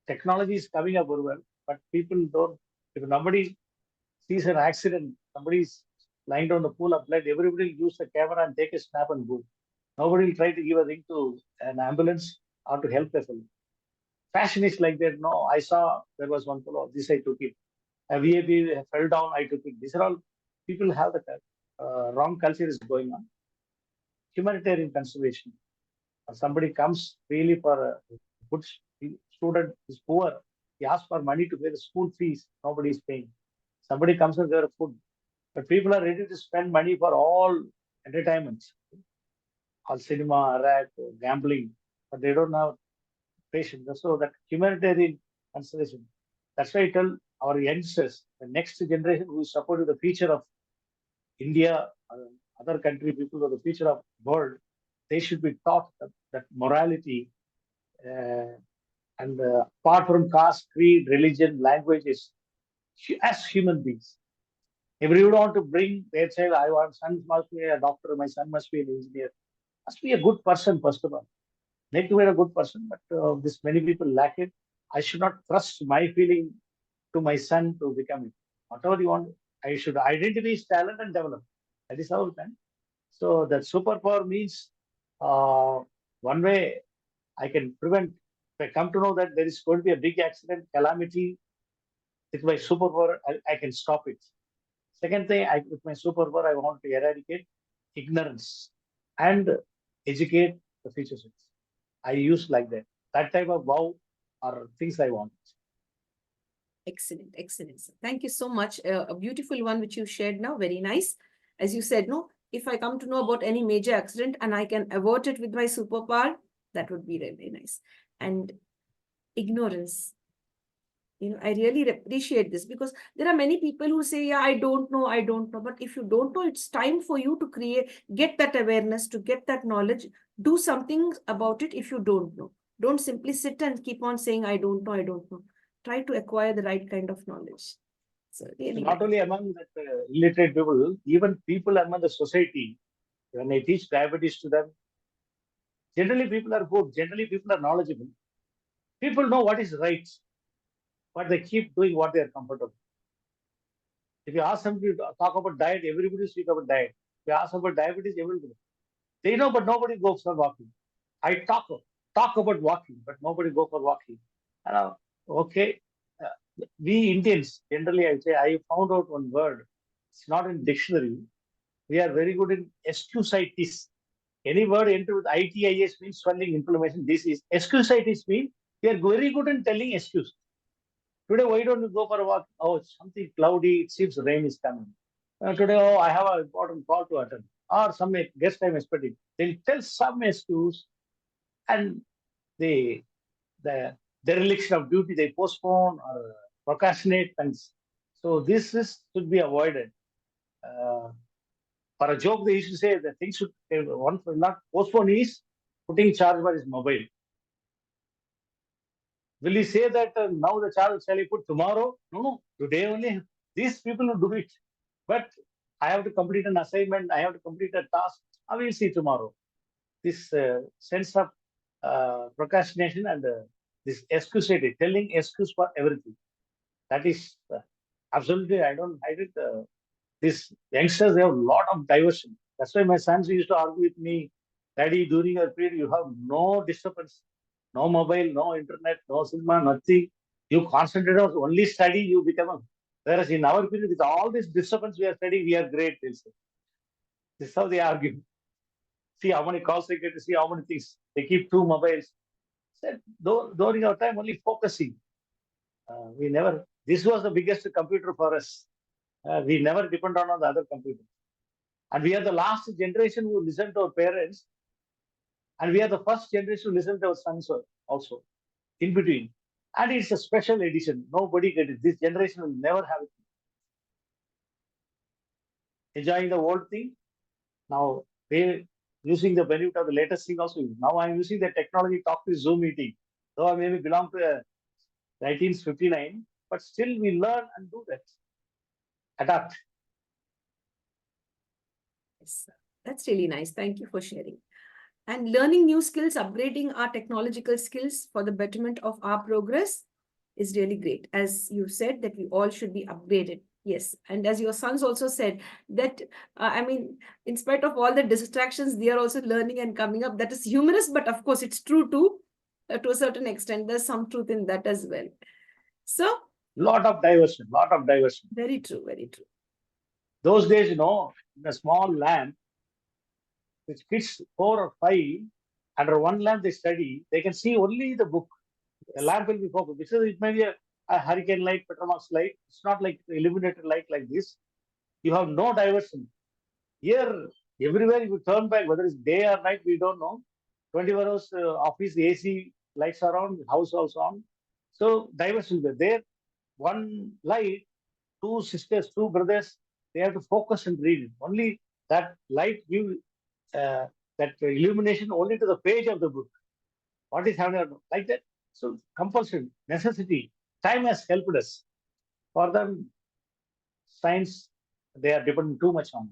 Technology is coming up over, but people don't. If nobody sees an accident, somebody's lying down the pool of blood, everybody will use the camera and take a snap and go. Nobody will try to give a ring to an ambulance or to help a fellow. Fashion is like that. No, I saw there was one fellow, this I took it. A VAP fell down, I took it. These are all people have the wrong culture is going on. Humanitarian conservation. Somebody comes really for a good student is poor. He asks for money to pay the school fees. Nobody is paying. Somebody comes and there food. But people are ready to spend money for all entertainments, all cinema, rack, gambling, but they don't have patience. So that humanitarian consideration. That's why I tell our youngsters, the next generation who is supporting the future of India, other country people, or the future of world, they should be taught that morality and apart from caste, creed, religion, languages, as human beings. If you want to bring their child, I want son must be a doctor, my son must be an engineer, must be a good person first of all. Make to be a good person, but this many people lack it. I should not trust my feeling to my son to become it. Whatever you want, I should identify his talent and develop. That is how it can. So that superpower means one way I can prevent. If I come to know that there is going to be a big accident, calamity, with my superpower, I can stop it. Second thing, with my superpower, I want to eradicate ignorance and educate the future citizens. I use like that. That type of wow are things I want. Excellent, excellent. Thank you so much. A beautiful one which you shared now. Very nice. As you said, no, if I come to know about any major accident and I can avert it with my superpower, that would be really nice. And ignorance. I really appreciate this because there are many people who say, yeah, I don't know. But if you don't know, it's time for you to get that awareness, to get that knowledge, do something about it if you don't know. Don't simply sit and keep on saying, I don't know. Try to acquire the right kind of knowledge. So really not only among the illiterate people, even people among the society, when I teach diabetes to them, generally people are good, generally people are knowledgeable. People know what is right, but they keep doing what they are comfortable. If you ask them to talk about diet, everybody speak about diet. We ask about diabetes, everybody. They know, but nobody goes for walking. I talk about walking, but nobody go for walking. Okay, we Indians generally, I say, I found out one word. It's not in dictionary. We are very good in excusitis. Any word entered with itis means swelling, inflammation, disease. Excusitis means we are very good in telling excuse. Today, why don't you go for a walk? Oh, it's something cloudy. It seems rain is coming. Today, oh, I have an important call to attend. Or some guest I'm expecting. They'll tell some excuse, and they the dereliction of duty they postpone or procrastinate things. So this should be avoided. For a joke, they used to say that things should one will not postpone is putting charge for his mobile. Will he say that now the charge shall he put tomorrow? No, today only. These people will do it. But I have to complete an assignment. I have to complete a task. I will see tomorrow. This sense of procrastination and this excuse, telling excuse for everything. That is absolutely, I did. These youngsters, they have a lot of diversion. That's why my sons used to argue with me, Daddy, during your period, you have no disturbance, no mobile, no internet, no cinema, nothing. You concentrate on only study, you become a. Whereas in our period, with all this disturbance we are studying, we are great. This is how they argue. See how many calls they get to see how many things. They keep two mobiles. Said, during our time, only focusing. We never, this was the biggest computer for us. We never depend on the other computer. And we are the last generation who listen to our parents. And we are the first generation to listen to our sons also, in between. And it's a special edition. Nobody gets it. This generation will never have it. Enjoying the old thing. Now, they using the benefit of the latest thing also. Now I'm using the technology talk to Zoom meeting. Though I maybe belong to 1959, but still we learn and do that. Adapt. Yes, that's really nice. Thank you for sharing. And learning new skills, upgrading our technological skills for the betterment of our progress is really great. As you said, that we all should be upgraded. Yes. And as your sons also said, that, in spite of all the distractions, they are also learning and coming up. That is humorous, but of course, it's true too, to a certain extent. There's some truth in that as well. So, lot of diversion. Very true, very true. Those days, in a small lamp, which kids 4 or 5, under one lamp they study, they can see only the book. The lamp will be focused. Because it may be a hurricane light, Petromax light. It's not like illuminated light like this. You have no diversion. Here, everywhere you turn back, whether it's day or night, we don't know. 24 hours office, AC lights are on, house also on. So diversion will be there. One light, two sisters, two brothers, they have to focus and read it. Only that light gives that illumination only to the page of the book. What is happening like that? So compulsion, necessity, time has helped us. For them, science, they are depending too much on.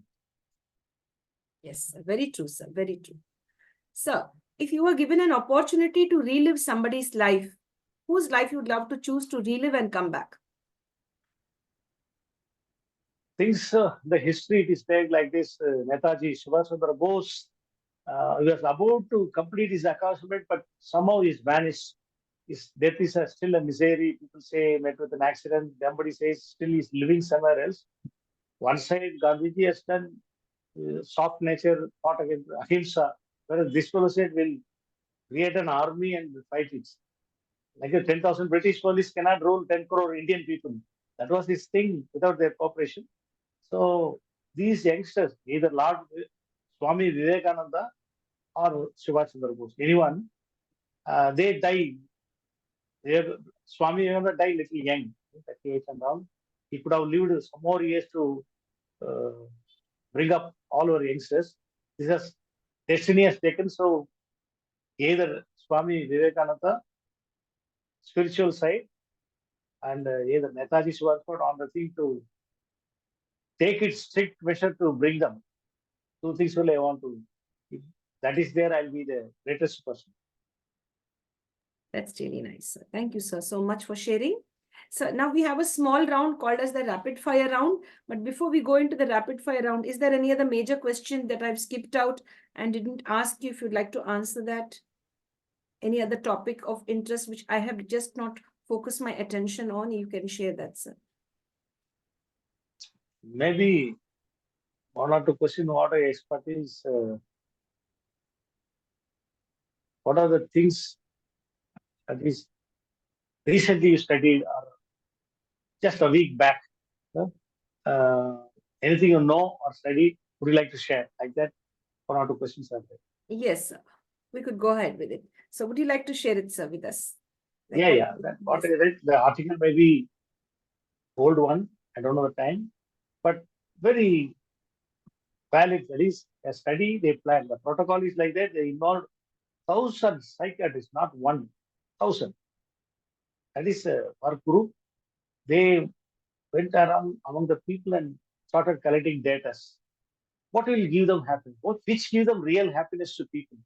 Yes, very true, sir. Very true. Sir, if you were given an opportunity to relive somebody's life, whose life you'd love to choose to relive and come back? Things, the history it is said like this, Netaji Subhash Chandra Bose, he was about to complete his accomplishment, but somehow he's vanished. His death is still a misery. People say met with an accident. Somebody says still he's living somewhere else. One side, Gandhiji has done soft nature, fought against ahimsa, whereas this fellow said will create an army and fight it. Like a 10,000 British police cannot rule 10 crore Indian people. That was his thing without their cooperation. So these youngsters, either Lord Swami Vivekananda or Subhash Chandra Bose, anyone, they die. Swami Vivekananda died little young, 38 and all. He could have lived some more years to bring up all our youngsters. This is destiny has taken. So either Swami Vivekananda, spiritual side, and either Netaji Subhash on the thing to take its strict measure to bring them. Two things will I want to. If that is there, I'll be the greatest person. That's really nice, sir. Thank you, sir, so much for sharing. So now we have a small round called as the rapid fire round. But before we go into the rapid fire round, is there any other major question that I've skipped out and didn't ask you if you'd like to answer that? Any other topic of interest which I have just not focused my attention on? You can share that, sir. Maybe one or two questions, what are expertise, what are the things that is recently you studied or just a week back? Anything you know or studied, would you like to share like that? One or two questions are there. Yes, sir. We could go ahead with it. So would you like to share it, sir, with us? Like Yeah, what- yeah. That what Yes. I read, the article may be old one. I don't know the time, but very valid. That is a study they plan. The protocol is like that. They involve thousands psychiatrists, not 1,000. That is a work group. They went around among the people and started collecting data. What will give them happiness? Which give them real happiness to people?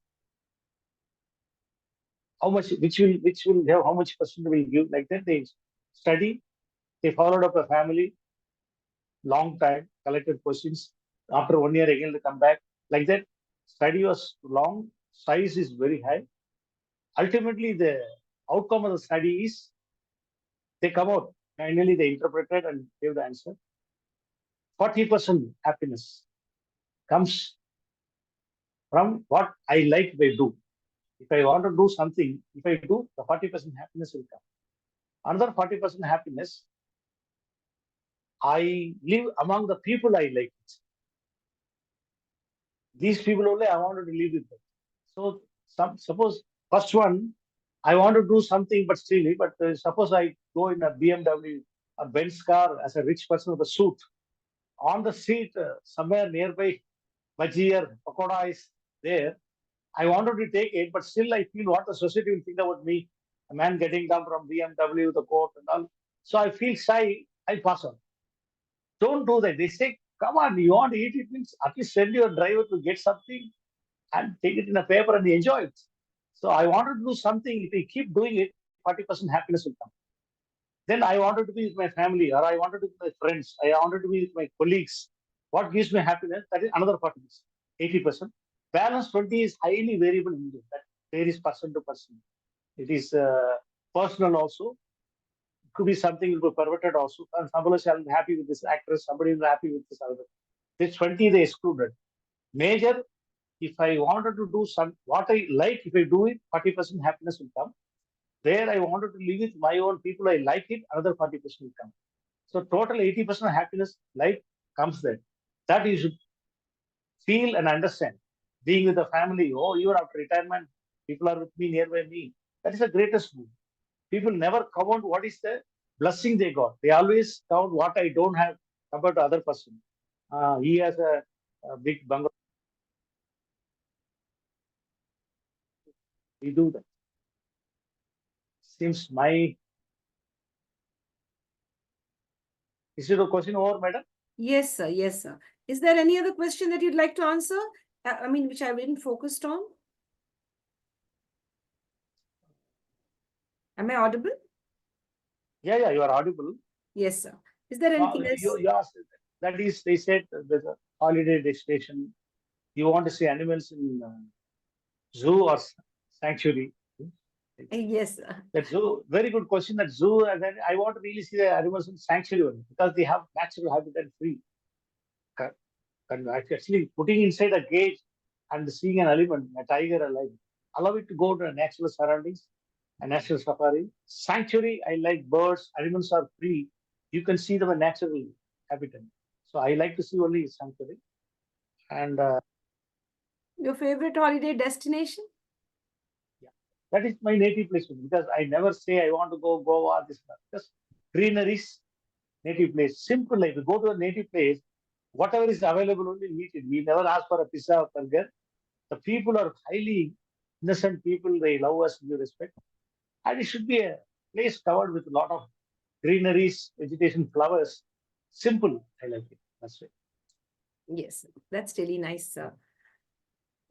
How much? Which will have how much percent will give? Like that they study. They followed up a family long time, collected questions. After 1 year again they come back. Like that, study was long. Size is very high. Ultimately, the outcome of the study is they come out. Finally, they interpreted and gave the answer. 40% happiness comes from what I like if I do. If I want to do something, if I do, the 40% happiness will come. Another 40% happiness, I live among the people I like. These people only I wanted to live with them. So suppose first one, I want to do something but silly, but suppose I go in a BMW or Benz car as a rich person with a suit. On the seat, somewhere nearby, bhaji or pakoda is there. I wanted to take it, but still I feel what the society will think about me. A man getting down from BMW, the coat and all. So I feel shy, I pass on. Don't do that. They say, come on, you want to eat it means at least send your driver to get something and take it in a paper and enjoy it. So I wanted to do something. If we keep doing it, 40% happiness will come. Then I wanted to be with my family or I wanted to be with my friends. I wanted to be with my colleagues. What gives me happiness? That is another 40%, 80%. Balance 20 is highly variable in India. That varies person to person. It is personal also. It could be something will be perverted also. And somebody will be happy with this actress, somebody will be happy with this other. This 20 they excluded. Major, if I wanted to do what I like, if I do it, 40% happiness will come. There I wanted to live with my own people, I like it, another 40% will come. So total 80% happiness life comes there. That you should feel and understand. Being with the family, oh, even after retirement, people are with me, nearby me. That is the greatest move. People never count what is the blessing they got. They always count what I don't have compared to other person. He has a big bungalow. We do that. Seems my is it a question over, madam? Yes, sir. Yes, sir. Is there any other question that you'd like to answer? I mean, which I didn't focused on? Am I audible? Yeah, you are audible. Yes, sir. Is there anything else? You asked, that is, they said there's a holiday destination. You want to see animals in zoo or sanctuary? Yes, sir. That zoo, very good question. That zoo, and then I want to really see the animals in sanctuary only, because they have natural habitat free. And actually putting inside a cage and seeing an elephant, a tiger alive, allow it to go to natural surroundings, a natural safari. Sanctuary, I like birds, animals are free. You can see them in natural habitat. So I like to see only sanctuary. And Your favorite holiday destination? yeah, that is my native place because I never say I want to go Goa, this, just greeneries, native place. Simple life. You go to a native place, whatever is available, only eat it. We never ask for a pizza or burger. The people are highly innocent people. They love us, we respect. And it should be a place covered with a lot of greeneries, vegetation, flowers. Simple. I like it. That's it. Yes, that's really nice, sir.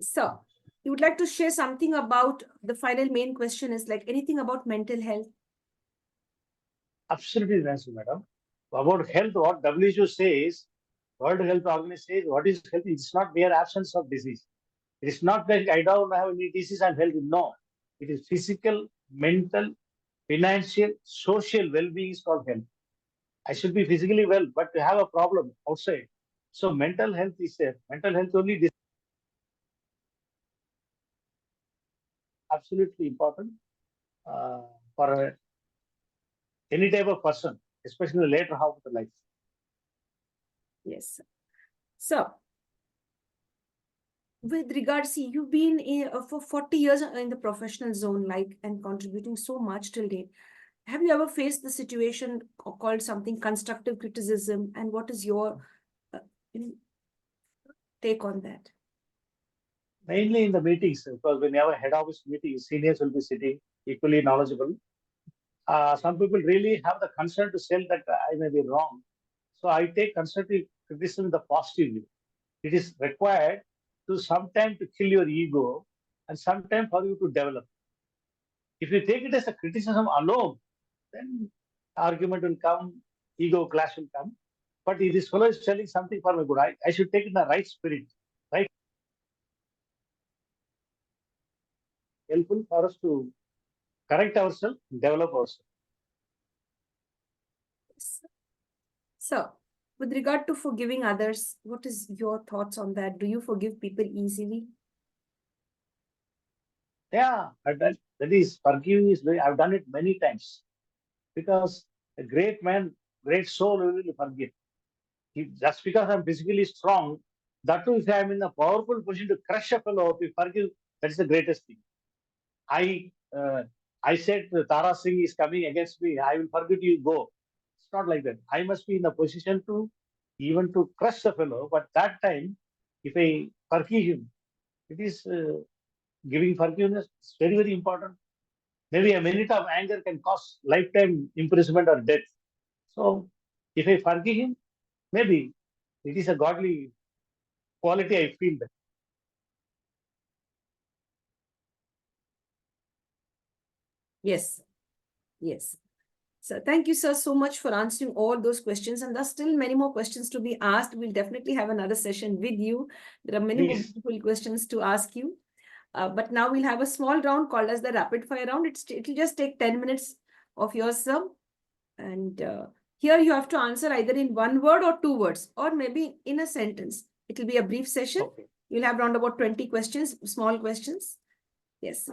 So, you would like to share something about the final main question is like anything about mental health? Absolutely necessary, madam. About health, what WHO says, World Health Organization says, what is health? It's not mere absence of disease. It is not that I don't have any disease and healthy. No, it is physical, mental, financial, social well-being is called health. I should be physically well, but to have a problem outside. So mental health is there. Mental health only is absolutely important uh, for any type of person, especially in the later half of the life. Yes. So, with regards, see, you've been for 40 years in the professional zone, like, and contributing so much till date. Have you ever faced the situation called something constructive criticism? And what is your uh, take on that? Mainly in the meetings, because when you have a head office meeting, seniors will be sitting equally knowledgeable. Some people really have the concern to say that I may be wrong. So I take constructive criticism the positive way. It is required to sometime to kill your ego and sometime for you to develop. If you take it as a criticism alone, then argument will come, ego clash will come. But if this fellow is telling something for my good, I should take it in the right spirit, right? Helpful for us to correct ourselves, develop ourselves. So, with regard to forgiving others, what is your thoughts on that? Do you forgive people easily? Yeah, that is forgiving is very, I've done it many times because a great man, great soul will forgive. Just because I'm physically strong, that too, if I'm in a powerful position to crush a fellow, to forgive, that's the greatest thing. I uh, I said Tara Singh is coming against me. I will forget you. Go. It's not like that. I must be in a position to even to crush the fellow. But that time, if I forgive him, it is giving forgiveness. It's very very important. Maybe a minute of anger can cause lifetime imprisonment or death. So if I forgive him, maybe it is a godly quality. I feel that. Yes. Yes. So thank you, sir, so much for answering all those questions. And there's still many more questions to be asked. We'll definitely have another session with you. There are many more Please. beautiful questions to ask you. But now we'll have a small round called as the rapid fire round. It'll just take 10 minutes of yours, sir. And here you have to answer either in one word or two words, or maybe in a sentence. It'll be a brief session. Okay. You'll have around about 20 questions, small questions. Yes.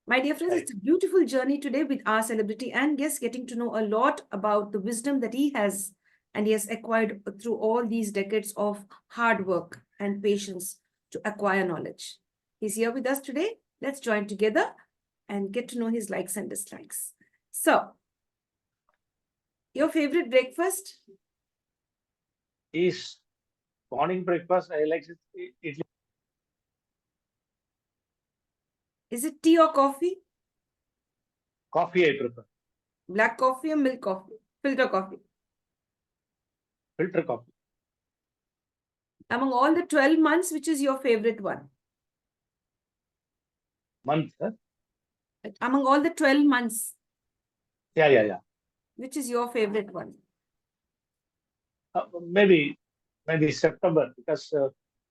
My dear friends, Right. it's a beautiful journey today with our celebrity and guest, getting to know a lot about the wisdom that he has and he has acquired through all these decades of hard work and patience to acquire knowledge. He's here with us today. Let's join together and get to know his likes and dislikes. So, your favorite breakfast? Is morning breakfast. I like it. Is it tea or coffee? Coffee I prefer. Black coffee or milk coffee? Filter coffee. Filter coffee. Among all the 12 months, which is your favorite one? Month. Huh? Among all the 12 months, Yeah. which is your favorite one? Maybe September because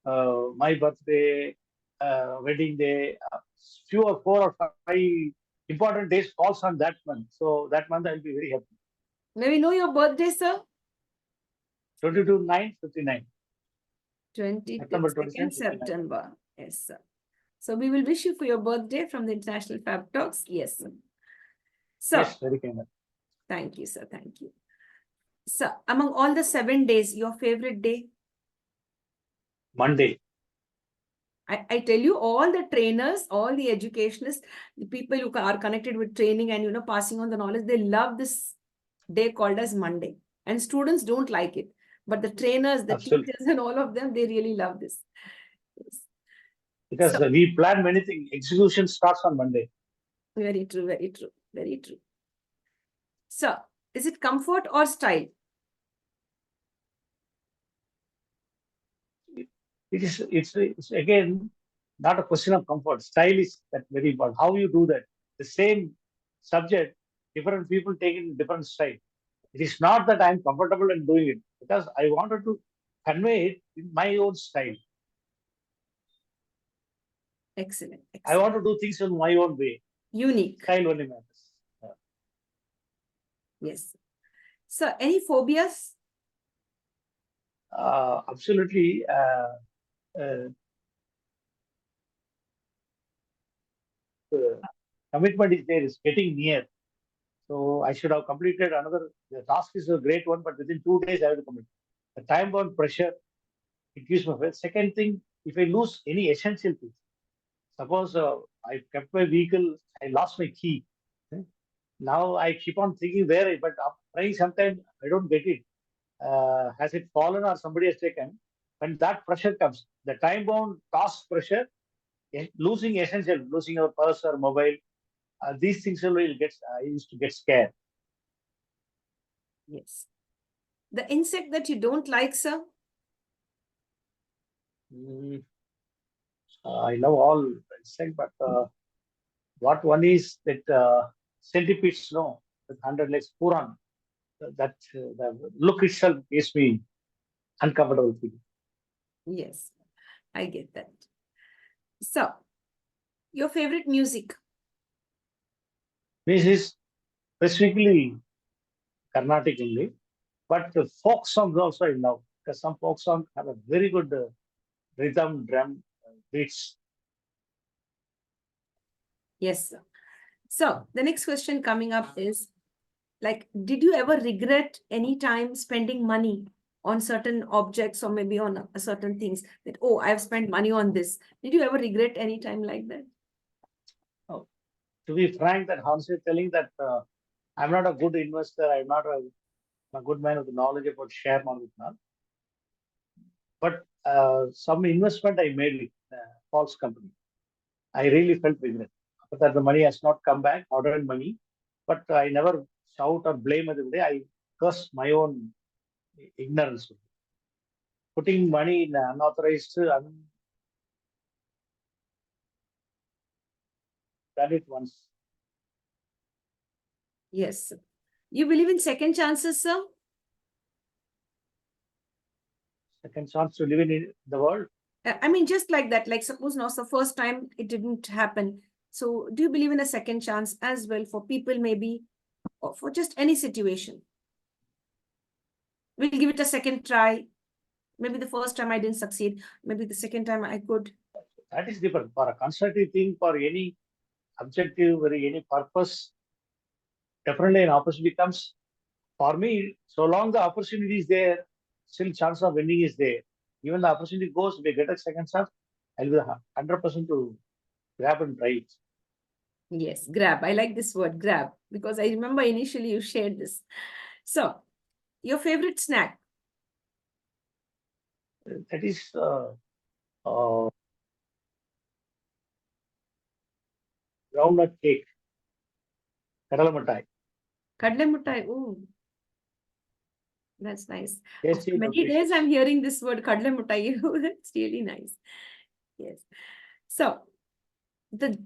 my birthday, wedding day, few or 4 or 5 important days falls on that month. So that month I'll be very happy. May we know your birthday, sir? 22/9/59. 22nd September 22nd, 59. September. Yes, sir. So we will wish you for your birthday from the International Fabtalks. Yes, sir. So, Yes, very kind. thank you, sir. Thank you. So, among all the 7 days, your favorite day? Monday. I tell you, all the trainers, all the educationists, the people who are connected with training and, passing on the knowledge, they love this day called as Monday. And students don't like it. But the trainers, the Absolutely. teachers and all of them, they really love this. Yes. Because So, we plan many things. Execution starts on Monday. very true, very true, very true. So, is it comfort or style? It's again not a question of comfort. Style is that very important. How you do that. The same subject, different people take it in different style. It is not that I'm comfortable in doing it, because I wanted to convey it in my own style. Excellent. I want to do things in my own way. Unique. Style only matters. Yes. So, any phobias? Absolutely. Commitment is there, is getting near. So I should have completed another. The task is a great one, but within 2 days I have to complete. The time bound pressure, it gives me fear. Second thing, if I lose any essential things, suppose I kept my vehicle, I lost my key. Now I keep on thinking where, but after trying sometimes I don't get it. Has it fallen or somebody has taken? When that pressure comes, the time bound task pressure, losing essential, losing your purse or mobile, these things will get. I used to get scared. Yes. The insect that you don't like, sir? I love all insect, but what one is that centipedes, no, with 100 legs, puran. That the look itself gives me uncomfortable feeling. Yes, I get that. So, your favorite music? This is specifically Carnatic only, but the folk songs also I love, because some folk songs have a very good rhythm, drum, beats. Yes, sir. So, the next question coming up is, like, did you ever regret any time spending money on certain objects or maybe on certain things that, oh, I've spent money on this? Did you ever regret any time like that? Oh, to be frank, that honestly telling that I'm not a good investor, I'm not a good man with the knowledge about share market now. But some investment I made with false company, I really felt regret. After that, the money has not come back, hard-earned money, but I never shout or blame every day. I curse my own ignorance. Putting money in unauthorized, done it once. Yes. You believe in second chances, sir? Second chance to live in the world. I mean, just like that, like suppose now it's the first time it didn't happen. So do you believe in a second chance as well for people maybe, or for just any situation? We'll give it a second try. Maybe the first time I didn't succeed. Maybe the second time I could. That is different. For a constructive thing, for any objective, or any purpose, definitely an opportunity comes. For me, so long the opportunity is there, still chance of winning is there. Even the opportunity goes, we get a second chance, I'll be 100% to grab and try it. Yes, grab. I like this word, grab, because I remember initially you shared this. So, your favorite snack? That is uh, groundnut cake, kadala mattai. Kadle muttai. Oh, that's nice. After Tasty, many days, nutritious. I'm hearing this word kadle muttai. That's really nice. Yes. So, the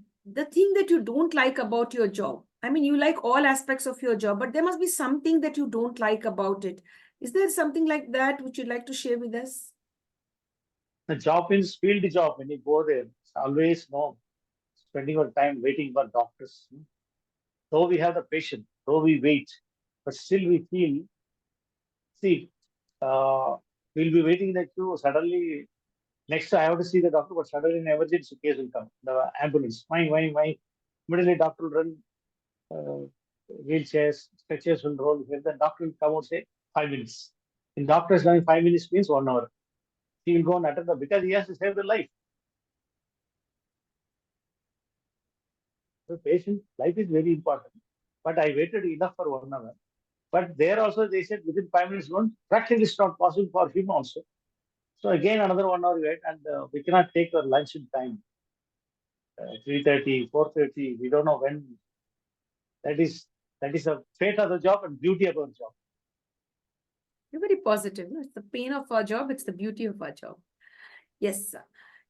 thing that you don't like about your job, I mean, you like all aspects of your job, but there must be something that you don't like about it. Is there something like that which you'd like to share with us? The job means field job. When you go there, it's always no spending your time waiting for doctors. Though we have the patient, though we wait, but still we feel, see, uh, we'll be waiting in the queue. Suddenly, next I have to see the doctor, but suddenly an emergency case will come. The ambulance, my. Immediately doctor will run, uh, wheelchairs, stretchers will roll here. The doctor will come out say 5 minutes. In doctor's line, 5 minutes means 1 hour. He will go and attend the, because he has to save the life. The patient life is very important. But I waited enough for 1 hour. But there also they said within 5 minutes, one practically it's not possible for him also. So again another 1 hour wait, and we cannot take our lunch in time. 3:30, 4:30, we don't know when. That is a fate of the job and beauty of our job. You're very positive. No? It's the pain of our job, it's the beauty of our job. Yes, sir.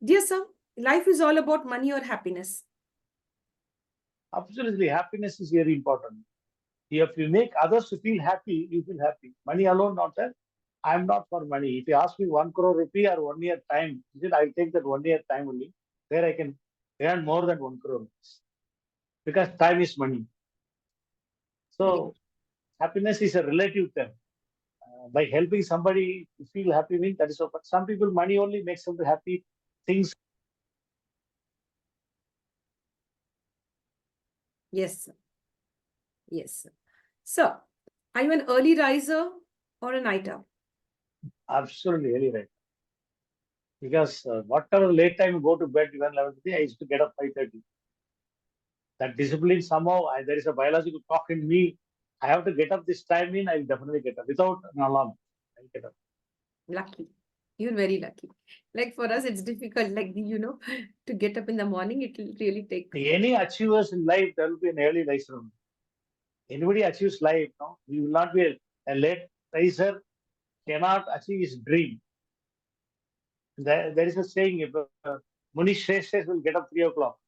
Dear sir, life is all about money or happiness. Absolutely, happiness is very important. If you make others to feel happy, you feel happy. Money alone, not that. I'm not for money. If you ask me 1 crore rupee or 1 year time, I'll take that 1 year time only, where I can earn more than 1 crore rupees. Because time is money. So happiness is a relative term. By helping somebody to feel happy, means that is so. But some people, money only makes them happy. Things. Yes, sir. Yes, sir. So, are you an early riser or a night owl? Absolutely, really right. Because whatever late time you go to bed, even 11:30, I used to get up 5:30. That discipline somehow, there is a biological clock in me. I have to get up this time in, I'll definitely get up without an alarm. I'll get up. Lucky. You're very lucky. Like for us, it's difficult, like, to get up in the morning, it will really take. Any achievers in life, there will be an early riser. Anybody achieves life, no? We will not be a late riser, cannot achieve his dream. There is a saying, if Muni Shresthas will get up 3 o'clock.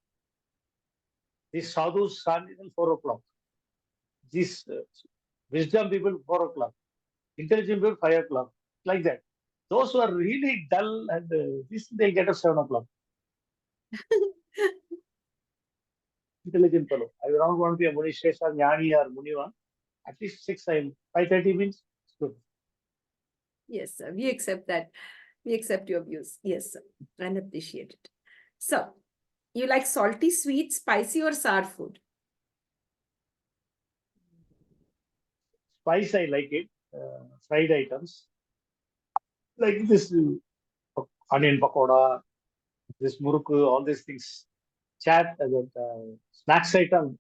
These sadhus stand till 4 o'clock. These wisdom people, 4 o'clock. Intelligent people, 5 o'clock. Like that. Those who are really dull and this, they'll get up 7 o'clock. Intelligent fellow. I don't want to be a Muni Shrestha, Jnani or Muniva. At least 5:30 means it's good. Yes, sir. We accept that. We accept your views. Yes, sir. And appreciate it. So, you like salty, sweet, spicy, or sour food? Spice, I like it. Fried items. Like this onion pakoda, this muruku, all these things. Chat, snacks item,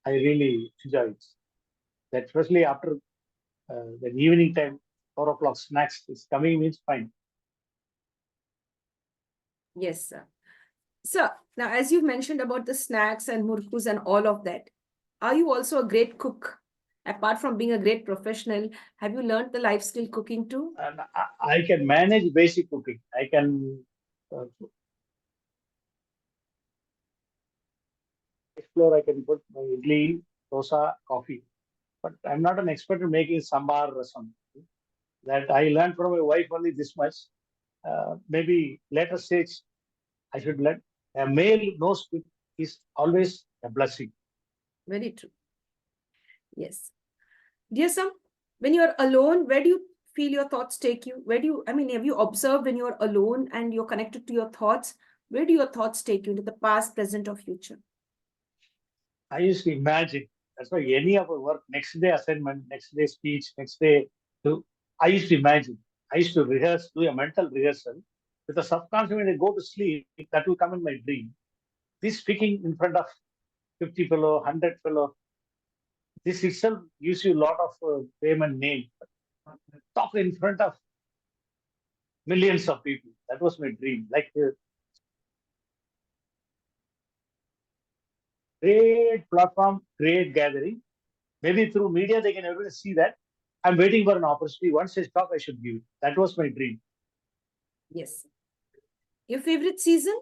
I really enjoy it. That especially after the evening time, 4 o'clock snacks is coming means fine. Yes, sir. So, now as you mentioned about the snacks and murkus and all of that, are you also a great cook? Apart from being a great professional, have you learned the life skill cooking too? And I can manage basic cooking. I can explore, I can put my idli, dosa, coffee. But I'm not an expert in making sambar or something. That I learned from my wife only this much. Maybe later stage, I should learn. A male nose cook is always a blessing. Very true. Yes. Dear Sam, when you're alone, where do you feel your thoughts take you? Where do you, have you observed when you're alone and you're connected to your thoughts? Where do your thoughts take you, into the past, present, or future? I used to imagine. That's why any of our work, next day assignment, next day speech, next day, I used to imagine. I used to rehearse, do a mental rehearsal. With the subconscious, when I go to sleep, that will come in my dream. This speaking in front of 50 fellow, 100 fellow, this itself gives you a lot of fame and name. Talk in front of millions of people. That was my dream. Like great platform, great gathering. Maybe through media, they can everybody see that. I'm waiting for an opportunity. Once I stop, I should give it. That was my dream. Yes. Your favorite season?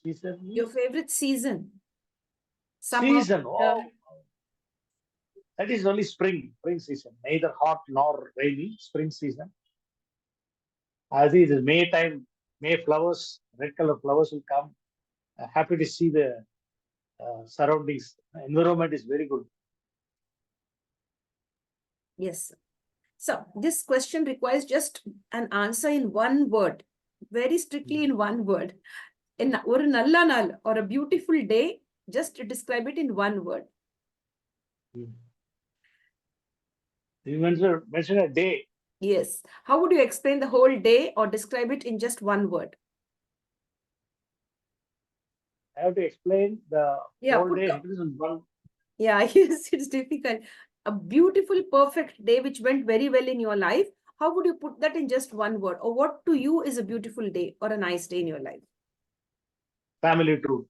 Season? Your favorite season? Summer. Season. Oh, that is only spring. Spring season. Neither hot nor rainy. Spring season. I think it is May time. May flowers, red color flowers will come. Happy to see the surroundings. Environment is very good. Yes. So this question requires just an answer in one word, very strictly in one word. In or nalla nal or a beautiful day, just to describe it in one word. You mentioned a day. Yes. How would you explain the whole day or describe it in just one word? I have to explain the whole day. It is in one. Yeah, yes, it's difficult. A beautiful, perfect day which went very well in your life. How would you put that in just one word? Or what to you is a beautiful day or a nice day in your life? Family tour.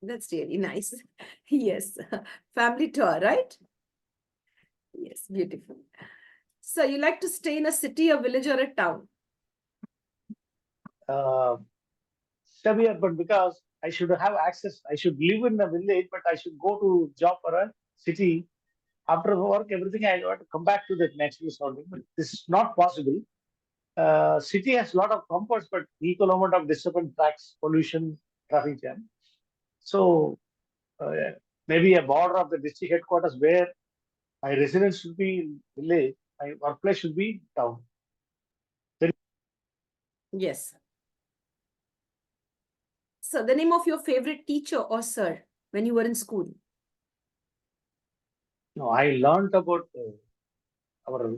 That's really nice. Yes. Family tour, right? Yes, beautiful. So you like to stay in a city, a village, or a town? Semi-urban, because I should have access. I should live in a village, but I should go to job for a city. After work, everything I got to come back to that natural surrounding. But this is not possible. City has a lot of comforts, but equal amount of disturbance, tracks, pollution, traffic jam. So uh, maybe a border of the district headquarters where my residence should be in village, my workplace should be town. Yes. So the name of your favorite teacher or sir when you were in school? No, I learned about our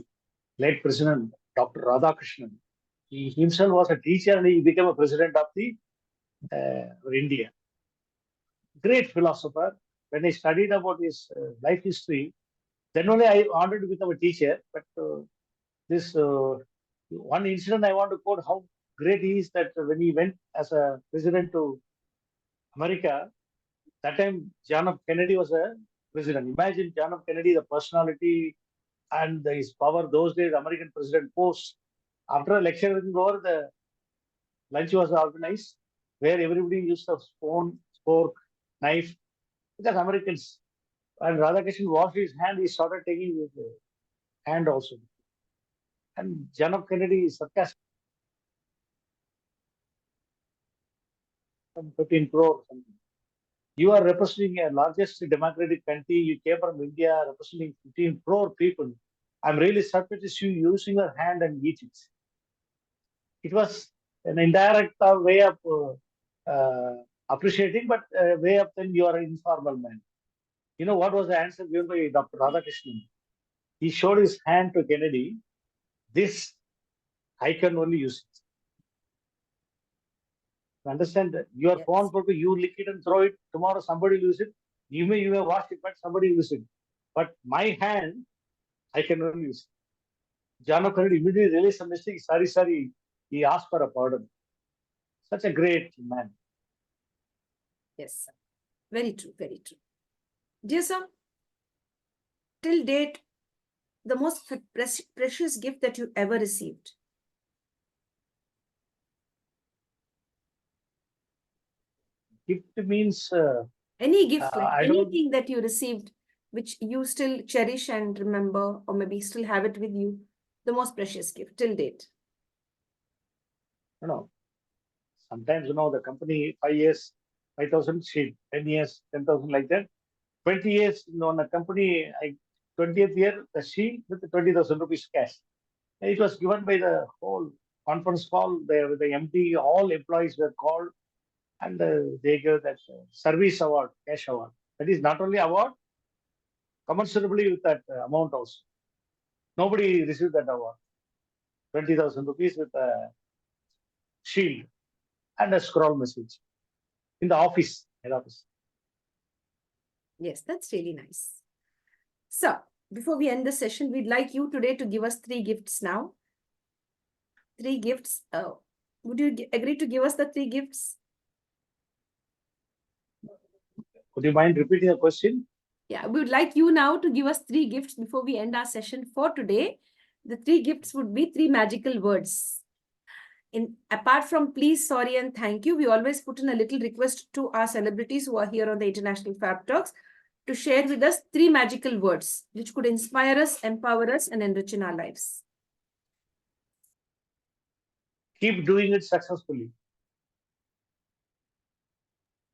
late president, Dr. Radhakrishnan. He himself was a teacher and he became a president of the India. Great philosopher. When I studied about his life history, then only I wanted to become a teacher. But this one incident I want to quote how great he is that when he went as a president to America, that time John F. Kennedy was a president. Imagine John F. Kennedy, the personality and his power those days, American president post. After a lecture was over, the lunch was organized where everybody used a spoon, fork, knife, because Americans. And Radhakrishnan washed his hand, he started taking his hand also. And John F. Kennedy is sarcastic. 15 crore or something. You are representing a largest democratic country. You came from India representing 15 crore people. I'm really surprised to see you using your hand and eat it. It was an indirect way of appreciating, but a way of then you are an informal man. You know what was the answer given by Dr. Radhakrishnan? He showed his hand to Kennedy. This I can only use it. You understand that your Yes. phone photo, you lick it and throw it. Tomorrow somebody will use it. You may wash it, but somebody will use it. But my hand, I can only use it. John F. Kennedy immediately realized some mistake. Sorry. He asked for a pardon. Such a great man. Yes, sir. Very true, very true. Dear sir, till date, the most precious gift that you ever received? Gift means Any gift, like I don't anything that you received, which you still cherish and remember, or maybe still have it with you, the most precious gift till date. know. Sometimes the company 5 years, 5,000 sheet, 10 years, 10,000 like that. 20 years, in a company, 20th year, the sheet with the 20,000 rupees cash. And it was given by the whole conference call. The MD, all employees were called, and they gave that service award, cash award. That is not only award, commensurably with that amount also. Nobody received that award. 20,000 rupees with a shield and a scroll message in the office, head office. Yes, that's really nice. So, before we end the session, we'd like you today to give us 3 gifts now. 3 gifts. Would you agree to give us the 3 gifts? Would you mind repeating the question? Yeah, we would like you now to give us 3 gifts before we end our session for today. The 3 gifts would be 3 magical words. Apart from please, sorry, and thank you, we always put in a little request to our celebrities who are here on the International Fabtalks to share with us 3 magical words which could inspire us, empower us, and enrich in our lives. Keep doing it successfully.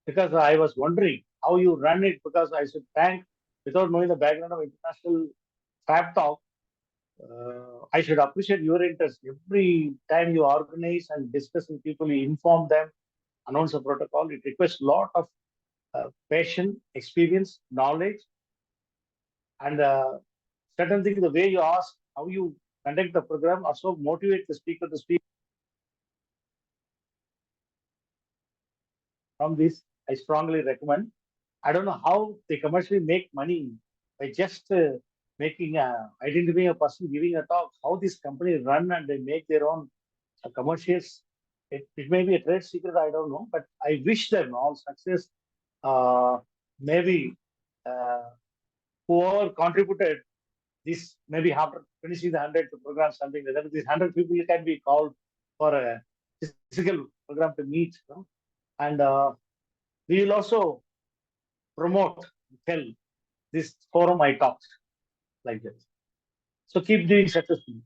Because I was wondering how you run it, because I should thank, without knowing the background of International Fab Talk, I should appreciate your interest. Every time you organize and discuss with people, you inform them, announce a protocol. It requires a lot of passion, experience, knowledge, and certain things, the way you ask, how you conduct the program also motivate the speaker to speak. From this, I strongly recommend. I don't know how they commercially make money by just identifying a person giving a talk. How this company run and they make their own commercials. It may be a trade secret, I don't know, but I wish them all success. Maybe whoever contributed this, maybe after finishing the 100 program, something like that, these 100 people can be called for a physical program to meet. And We will also promote, tell this forum I talked like that. So keep doing successfully.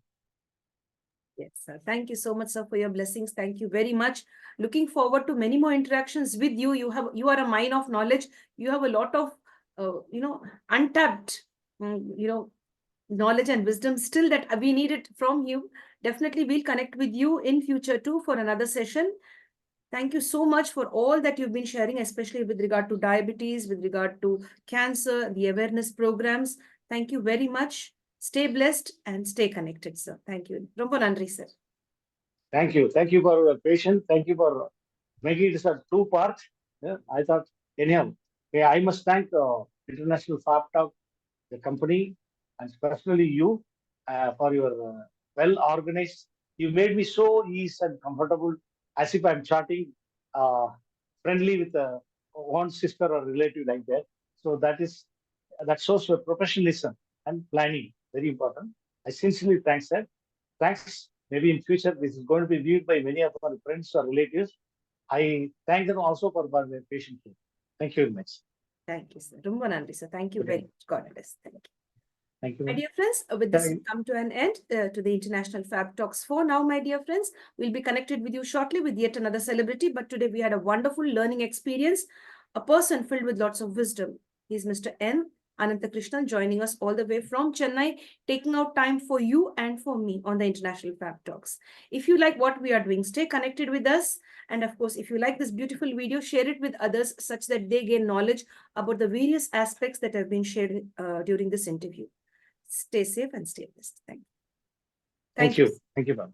Yes, sir. Thank you so much, sir, for your blessings. Thank you very much. Looking forward to many more interactions with you. You are a mine of knowledge. You have a lot of untapped knowledge and wisdom still that we need it from you. Definitely we'll connect with you in future too for another session. Thank you so much for all that you've been sharing, especially with regard to diabetes, with regard to cancer, the awareness programs. Thank you very much. Stay blessed and stay connected, sir. Thank you. Rompo nandri, sir. Thank you. Thank you for your patience. Thank you for making it a two-part. Yeah, I thought, anyhow, yeah, I must thank International Fabtalk, the company, and especially you for your well-organized. You made me so easy and comfortable, as if I'm chatting friendly with one sister or relative like that. So that shows your professionalism and planning. Very important. I sincerely thanks that. Thanks. Maybe in future this is going to be viewed by many of our friends or relatives. I thank them also for their patient care. Thank you very much. Thank you, sir. Rompo nandri, sir. Thank you very much. God bless. Thank you. Thank you. My dear friends, with this, we come to an end to the International Fab Talks for now, my dear friends. We'll be connected with you shortly with yet another celebrity. But today we had a wonderful learning experience, a person filled with lots of wisdom. He's Mr. N. Ananthakrishnan, joining us all the way from Chennai, taking out time for you and for me on the International Fab Talks. If you like what we are doing, stay connected with us. And of course, if you like this beautiful video, share it with others such that they gain knowledge about the various aspects that have been shared during this interview. Stay safe and stay blessed. Thank you. Thank you. Thank you, ma'am.